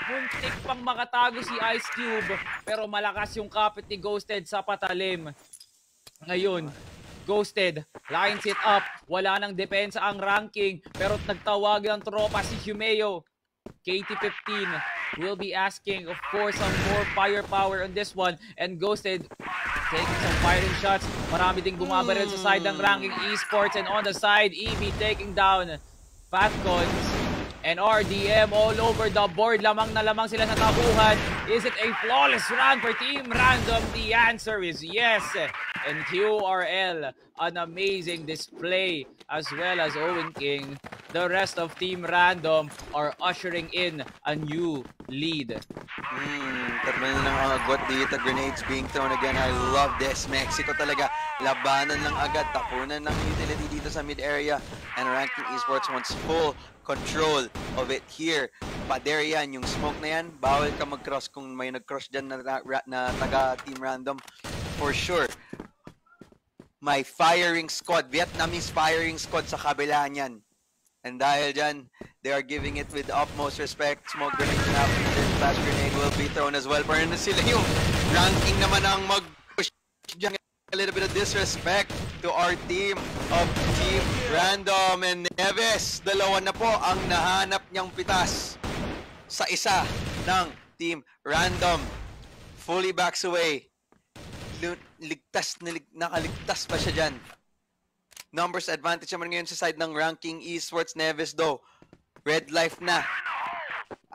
Muntik pang makatago si Ice Cube. Pero malakas yung kapit ni Ghosted sa patalim. Ngayon, Ghosted, lines it up. Wala nang depensa ang ranking. Pero nagtawag ng tropa si Humeo. KT15 will be asking, of course, some more firepower on this one. And Ghosted taking some firing shots. Marami ding bumabaril sa side ng ranking esports. And on the side, EV taking down Fatcons. And RDM all over the board. Lamang na lamang sila sa tabuhan. Is it a flawless run for Team Random? The answer is yes. And QRL, an amazing display as well as Owen King. The rest of Team Random are ushering in a new lead. Tatlo na ng agwat dito. Grenades being thrown again. I love this. Mexico talaga. Labanan lang agad. Tapunan ng utility dito sa mid-area. And Ranking Esports wants full control of it here. Pader yan. Yung smoke na yan, bawal ka mag-cross kung may nag-cross dyan na taga Team Random. For sure. May firing squad. Vietnamese firing squad sa kabila niyan. And dahil dyan, they are giving it with utmost respect. Smoke grenade na happen. Flash grenade will be thrown as well. Pero na sila yung ranking naman ang mag-push dyan. A little bit of disrespect to our team of Team Random. And Neves, dalawa na po ang nahanap niyang pitas sa isa ng Team Random. Fully backs away. Nakaligtas pa siya dyan. Numbers advantage naman ngayon sa side ng Ranking Esports. Neves though, red life na.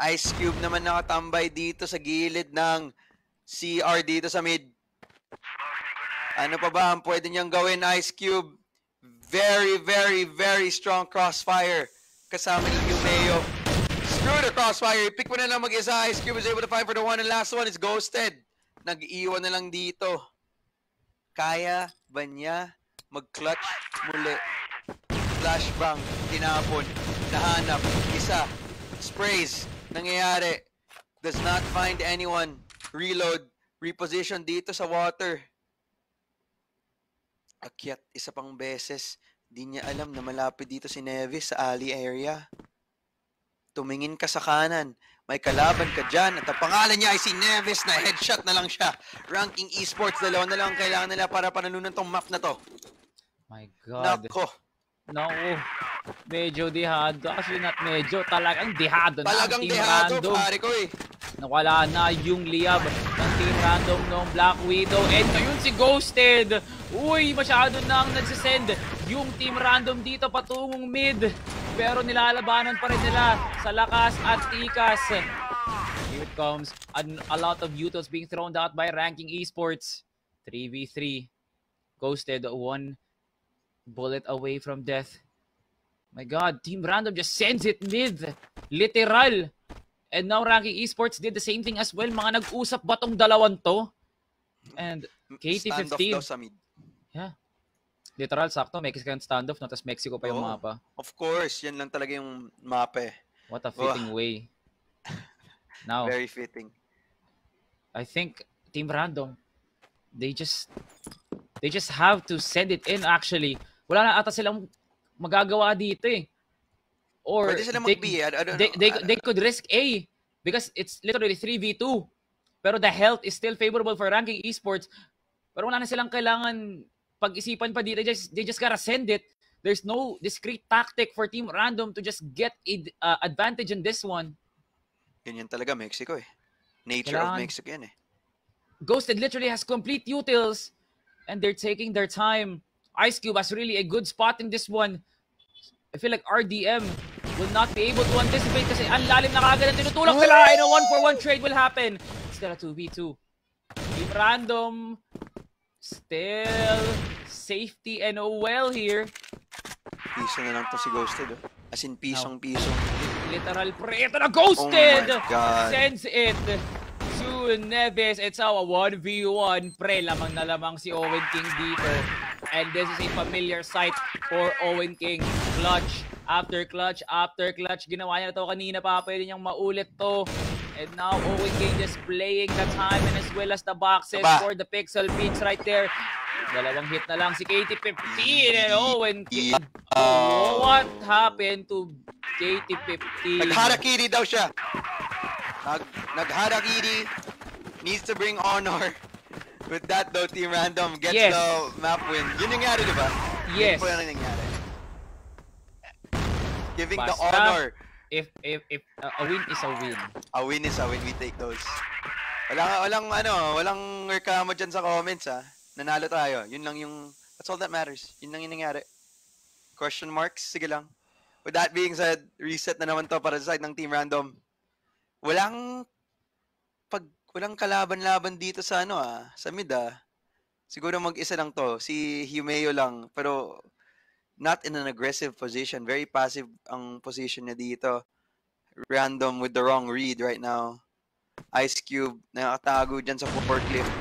Ice Cube naman nakatambay dito sa gilid ng CR dito sa mid. Ano pa ba ang pwede niyang gawin, Ice Cube? Very, very, very strong crossfire kasama ni Yumeo. Screw the crossfire. Pick mo na lang mag-isa. Ice Cube is able to find for the one and last one is ghosted. Nag-iwan na lang dito. Kaya ba niya mag-clutch muli? Flashbang, tinapon, nahanap, isa, sprays, nangyayari, does not find anyone, reload, reposition dito sa water. Akyat, isa pang beses, di niya alam na malapit dito si Neves sa alley area. Tumingin ka sa kanan, may kalaban ka dyan, at ang pangalan niya ay si Neves na headshot na lang siya. Ranking Esports, dalawa na lang kailangan nila para panalunan tong map na to. My God. Nako. Naku. Medyo dihado. Actually, not medyo. Talagang dihado na Talagang ang Team dihado, Random. pare ko eh. Nawala na yung liyab ng Team Random ng Black Widow. And ngayon si Ghosted. Uy, masyado nang nagsisend yung Team Random dito patungong mid. Pero nilalabanan pa rin nila sa lakas at tikas. Here it comes. A lot of utils being thrown out by Ranking Esports. 3v3. Ghosted, one bullet away from death. My God, Team Random just sends it mid. Literal. And now Ranking Esports did the same thing as well. Mga nag-usap ba tong dalawang to? And KT15. Standoff daw sa mid. Yeah. Literal, sakto. Mexican standoff, no? Tapos Mexico pa yung mapa. Of course, yan lang talaga yung mapa eh. What a fitting way. Now, very fitting. I think Team Random, they just have to send it in actually. Wala na ata silang magagawa dito eh. Or pwede sila mag-B. They could risk A because it's literally 3v2. Pero the health is still favorable for Ranking Esports. Pero wala na silang kailangan pag-isipan pa dito. They just gotta send it. There's no discrete tactic for Team Random to just get advantage in this one. Yan talaga Mexico eh. Nature of Mexico yan eh. Ghosted literally has complete utils and they're taking their time. Ice Cube has really a good spot in this one. I feel like RDM will not be able to anticipate kasi ang lalim na kagad ang tinutulak nila and a 1-for-1 trade will happen. Still a 2v2. Team Random still safety and well here. Piso na lang to si Ghosted. As in pisong-piso. Literal pre. Ito na Ghosted! Oh my God. Sends it to Neves. It's a 1v1. Pre, lamang na lamang si Owen King dito. And this is a familiar sight for Owen King. Clutch after clutch after clutch. Ginawa niya na to kanina pa. Pwede niyang maulit to. And now Owen King just playing the time and as well as the boxes for the pixel peaks right there. Dalawang hit na lang si KT15 and Owen King. What happened to KT15? Nagharakiri daw siya. Nagharakiri. Needs to bring honor. With that though, Team Random gets the map win. Yun yung nangyari, di ba? Yes. Yun po yung nangyari. Giving the honor. If a win is a win. A win is a win. We take those. Walang reklamo dyan sa comments ha. Nanalo tayo. Yun lang yung, that's all that matters. Yun lang yung nangyari. Question marks? Sige lang. With that being said, reset na naman to para sa side ng Team Random. Walang kalaban-laban dito sa sa mid Siguro mag-isa lang to, si Humeo lang, pero not in an aggressive position. Very passive ang position niya dito. Random with the wrong read right now. Ice Cube, nakatago dyan sa forklift.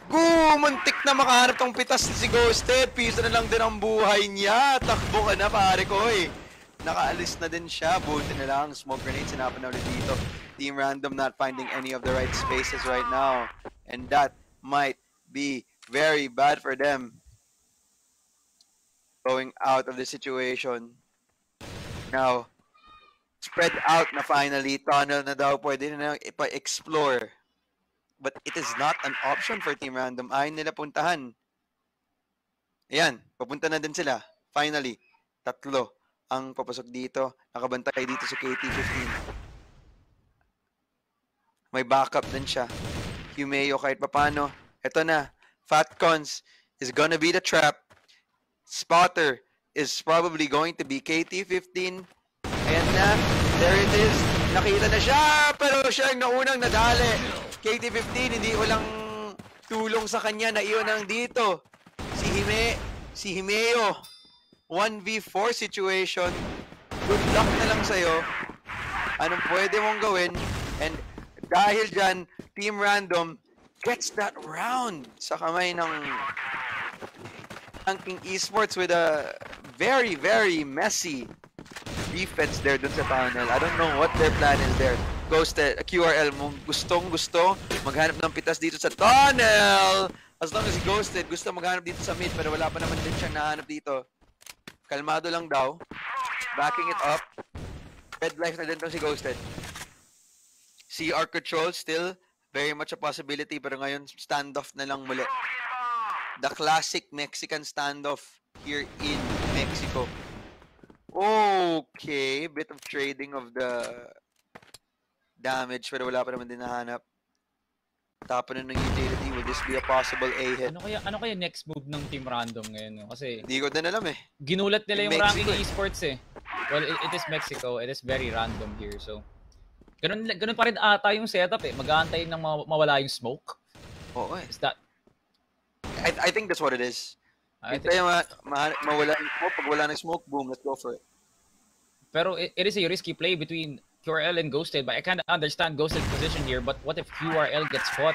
Boom! Muntik na makahanap tong pitas si Ghosted. Piso na lang din ang buhay niya. Takbo ka na, pare ko eh. Nakaalis na din siya. Buti na lang. Smoke grenade, sinapan na ulit dito. Team Random not finding any of the right spaces right now. And that might be very bad for them. Going out of the situation. Now, spread out na finally. Tunnel na daw. Pwede na ipa-explore. But it is not an option for Team Random. Ayaw nila puntahan. Ayan. Papunta na din sila. Finally. 3 ang papasok dito. Nakabantay dito sa KT-15. May backup din siya. Humeo kahit papano. Ito na. Fatcons is gonna be the trap. Spotter is probably going to be KT-15. Ayan na. There it is. Nakita na siya. Pero siya ang naunang nadali. KT-15, hindi walang tulong sa kanya. Naiwan lang dito. Si Humeo. 1v4 situation. Good luck na lang sa'yo. Anong pwede mong gawin? And dahil dyan, Team Random gets that round sa kamay ng Ranking Esports with a very, very messy defense there dun sa tunnel. I don't know what their plan is there. Ghosted, QRL mo gustong-gusto maghanap ng pitas dito sa tunnel. As long as he Ghosted, gusto maghanap dito sa mid, pero wala pa naman din siyang nahanap dito. Kalmado lang daw. Backing it up. Red life na din to si Ghosted. CR control still very much a possibility, pero ngayon standoff na lang muli. The classic Mexican standoff here in Mexico. Okay, bit of trading of the damage, pero wala pa naman din nahanap. Tapan na ng utility. Will this be a possible A-hit? Ano kaya next move ng Team Random ngayon? Kasi hindi ko din alam eh. Ginulat nila yung ranking esports eh. Well, it is Mexico. It is very random here. So, ganun pa rin ata yung setup eh. Mag-aantay ng mawala yung smoke. Oo eh. Is that... I think that's what it is. Hintay mawala yung smoke. Pag wala ng smoke, boom, let's go for it. Pero it is a risky play between QRL and Ghosted, but I kind of understand Ghosted's position here. But what if QRL gets fought?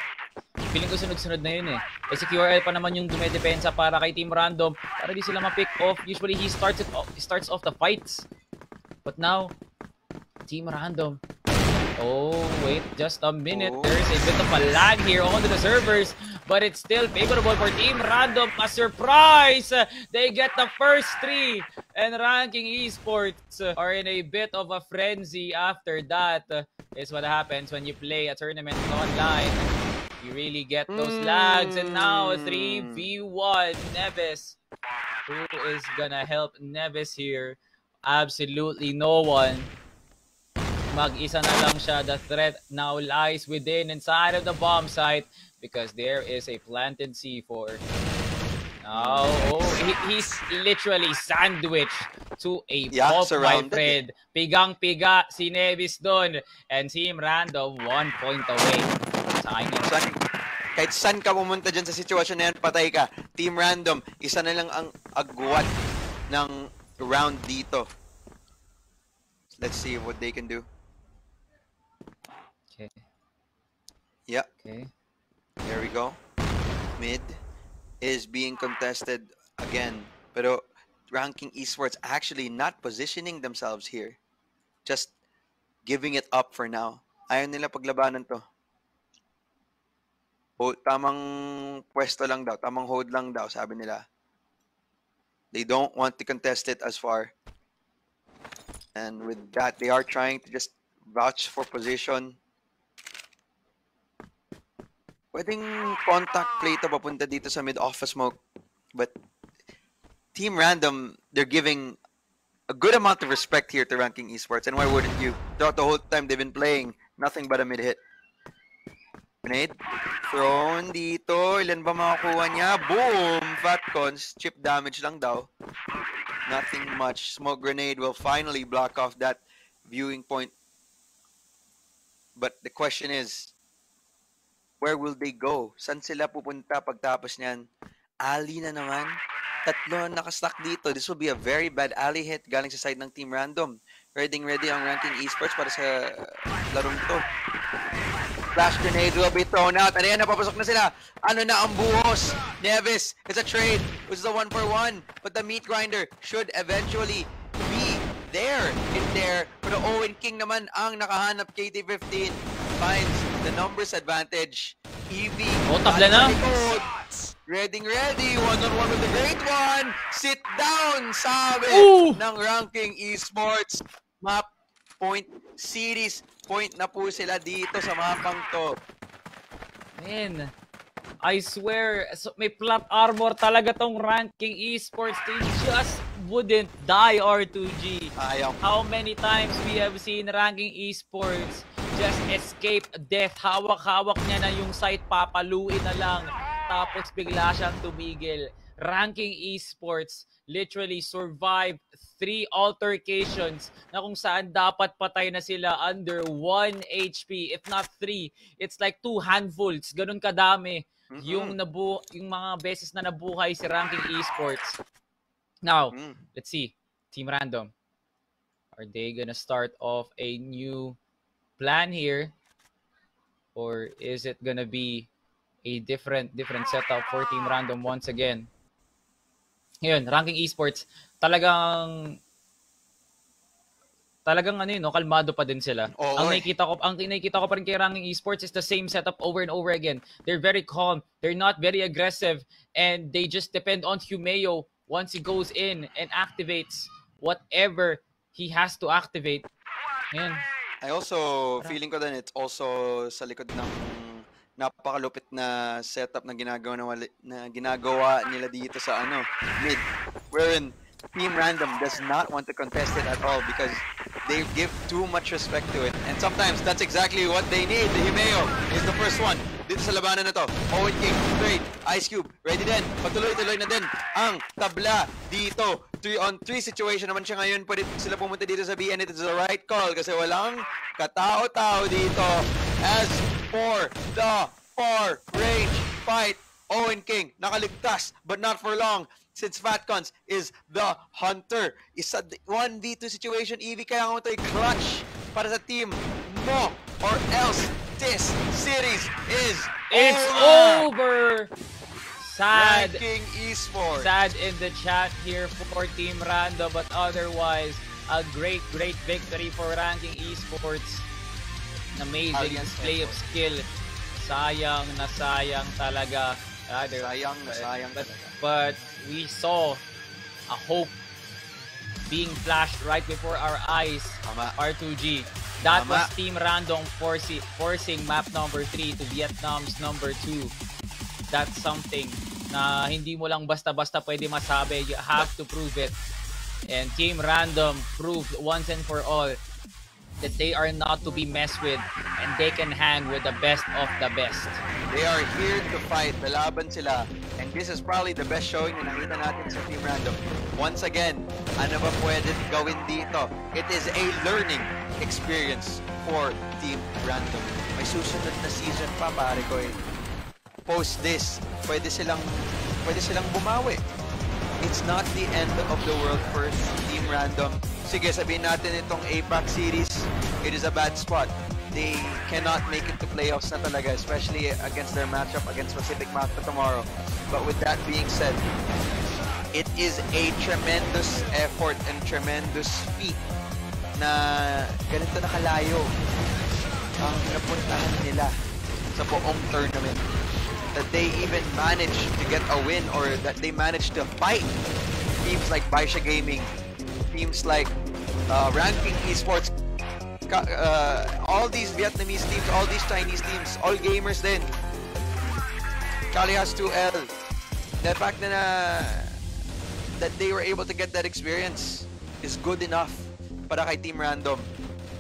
Feeling ko sunod-sunod na yun eh. Kasi QRL pa naman yung dumedepensa para kay Team Random para di sila ma-pick off. Usually he starts off the fights. But now, Team Random. Oh, wait just a minute. Oh. There's a bit of a lag here onto the servers. But it's still favorable for Team Random. A surprise! They get the first 3. And Ranking Esports are in a bit of a frenzy after that. Is what happens when you play a tournament online. You really get those lags. And now 3v1. Neves. Who is gonna help Neves here? Absolutely no one. Mag-isa na lang siya. The threat now lies within inside of the bomb site because there is a planted C4. Now, he's literally sandwiched to a pop, my friend. Pigang-piga si Nevis doon. And Team Random 1 point away. Kahit saan ka pumunta dyan sa sitwasyon na yan, patay ka. Team Random, isa na lang ang agwat ng round dito. Let's see what they can do. Okay. Yeah. Okay. There we go. Mid is being contested again. Pero Ranking Esports actually not positioning themselves here. Just giving it up for now. Ayaw nila paglabanan to. Tamang pwesto lang daw. Tamang hold lang daw, sabi nila. They don't want to contest it as far. And with that, they are trying to just vouch for position. Pwedeng contact play to papunta dito sa mid-office smoke. But Team Random, they're giving a good amount of respect here to Ranking Esports. And why wouldn't you? Throughout the whole time they've been playing, nothing but a mid-hit. Grenade. Thrown dito. Ilan ba makakuha niya? Boom! Fatcons. Chip damage lang daw. Nothing much. Smoke grenade will finally block off that viewing point. But the question is, where will they go? Saan sila pupunta pagtapos niyan? Ali na naman. Tatlo ang nakastack dito. This will be a very bad alley hit galing sa side ng Team Random. Ready ang ranking esports para sa larong to. Flash grenade will be thrown out. And ayan, napapasok na sila. Ano na ang buhos? Nevis, it's a trade. Which is a 1-for-1. But the meat grinder should eventually be there in there. Pero Owen King naman ang nakahanap. KT15 finds the numbers advantage. EV. Tabla na. Ready. One-on-one with the great one. Sit down, sabi ng ranking esports. Map point series. Point na po sila dito sa mapang to. Man, I swear, so may plot armor talaga tong ranking esports. They just wouldn't die, R2G. Ayaw. How many times we have seen ranking esports just escape death. Hawak-hawak niya na yung site, papaluin na lang. Tapos bigla siyang tumigil. Ranking esports literally survived 3 altercations na kung saan dapat patay na sila under 1 HP. If not 3, it's like 2 handfuls. Ganun kadami yung mga beses na nabuhay si ranking esports. Now, let's see. Team Random. Are they gonna start off a new plan here? Or is it gonna be a different setup for Team Random once again? Ngayon, ranking esports, talagang ano yun, no? Kalmado pa din sila. Ang nakikita ko pa rin kay ranking esports is the same setup over and over again. They're very calm, they're not very aggressive, and they just depend on Humeo once he goes in and activates whatever he has to activate. Ngayon, I also, feeling ko din, it's also sa likod ng napakalupit na setup na ginagawa nila dito sa mid, wherein Team Random does not want to contest it at all because they give too much respect to it, and sometimes that's exactly what they need. The Himeo is the first one dito sa labanan na to. Owen King, trade, Ice Cube, ready din, patuloy-tuloy na din ang tabla dito. 3-on-3 situation naman siya ngayon. Pwede sila pumunta dito sa B, and it is the right call kasi walang katao-tao dito. As for the far range fight, Owen King nakaligtas but not for long since Fatcons is the hunter. Isa 1v2 situation. EV, kaya mo ito i-clutch para sa team mo or else this series is over. Sad. Ranking esports. Sad in the chat here for Team Random, but otherwise a great victory for ranking esports. Amazing display of skill. Sayang na sayang talaga. Sayang talaga. But we saw a hope being flashed right before our eyes. R2G. That was Team Random forcing map number 3 to Vietnam's number 2. That's something na hindi mo lang basta-basta pwede masabi. You have to prove it. And Team Random proved once and for all that they are not to be messed with and they can hang with the best of the best. They are here to fight. Lalaban sila. And this is probably the best showing na nakita natin sa Team Random. Once again, ano ba pwede gawin dito? It is a learning experience for Team Random. May susunod na season pa, pare ko eh. Post this, pwede silang bumawi. It's not the end of the world for Team Random. Sige, sabihin natin itong APAC Series, it is a bad spot. They cannot make it to playoffs na talaga, especially against their matchup against Pacific Macta tomorrow. But with that being said, it is a tremendous effort and tremendous feat na ganito nakalayo ang napuntahan nila sa buong tournament. That they even managed to get a win, or that they managed to fight teams like BaiSha Gaming, teams like Ranking Esports, all these Vietnamese teams, all these Chinese teams, all gamers din. Kalias 2L. The fact that they were able to get that experience is good enough para kay Team Random.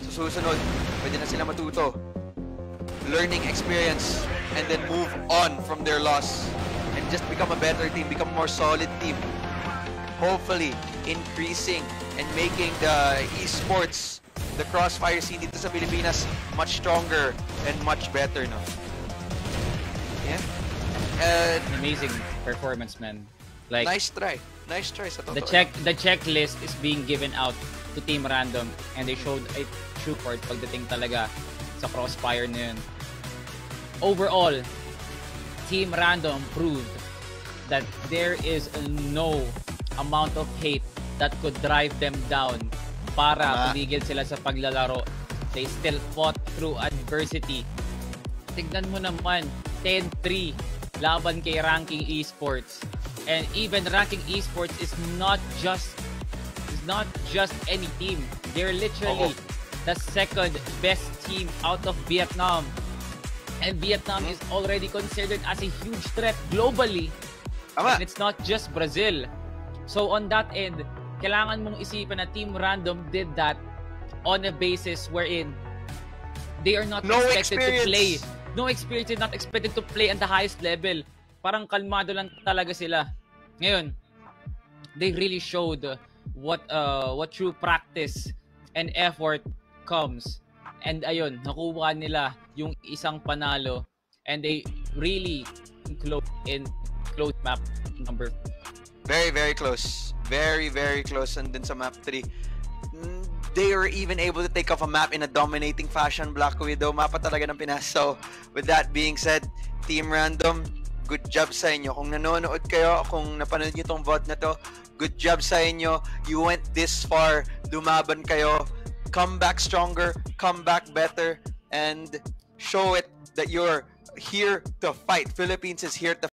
So susunod, pwede na sila matuto. Learning experience, and then move on from their loss and just become a better team, become a more solid team. Hopefully, increasing and making the esports, the crossfire scene dito sa Pilipinas much stronger and much better, no? Yeah. An amazing performance, man. Like, nice try sa totoo. The checklist is being given out to Team Random, and they showed a true part pagdating talaga sa crossfire na yun. Overall, Team Random proved that there is no amount of hate that could drive them down para pumigil sila sa paglalaro. They still fought through adversity. Tignan mo naman, 10-3 laban kay Ranking Esports. And even Ranking Esports is not just any team. They're literally the second best team out of Vietnam. And Vietnam is already considered as a huge threat globally. And it's not just Brazil. So on that end, kailangan mong isipan na Team Random did that on a basis wherein they are not expected to play. No experience, not expected to play at the highest level. Parang kalmado lang talaga sila. Ngayon, they really showed what true practice and effort comes. And ayun, nakuha nila yung isang panalo, and they really close map number. Very, very close. Very, very close. And then sa map 3, they were even able to take off a map in a dominating fashion. Black Widow, mapa talaga ng Pinas. So, with that being said, Team Random, good job sa inyo. Kung nanonood kayo, kung napanood nyo tong VOD na to, good job sa inyo. You went this far. Lumaban kayo. Come back stronger. Come back better. And show it that you're here to fight. Philippines is here to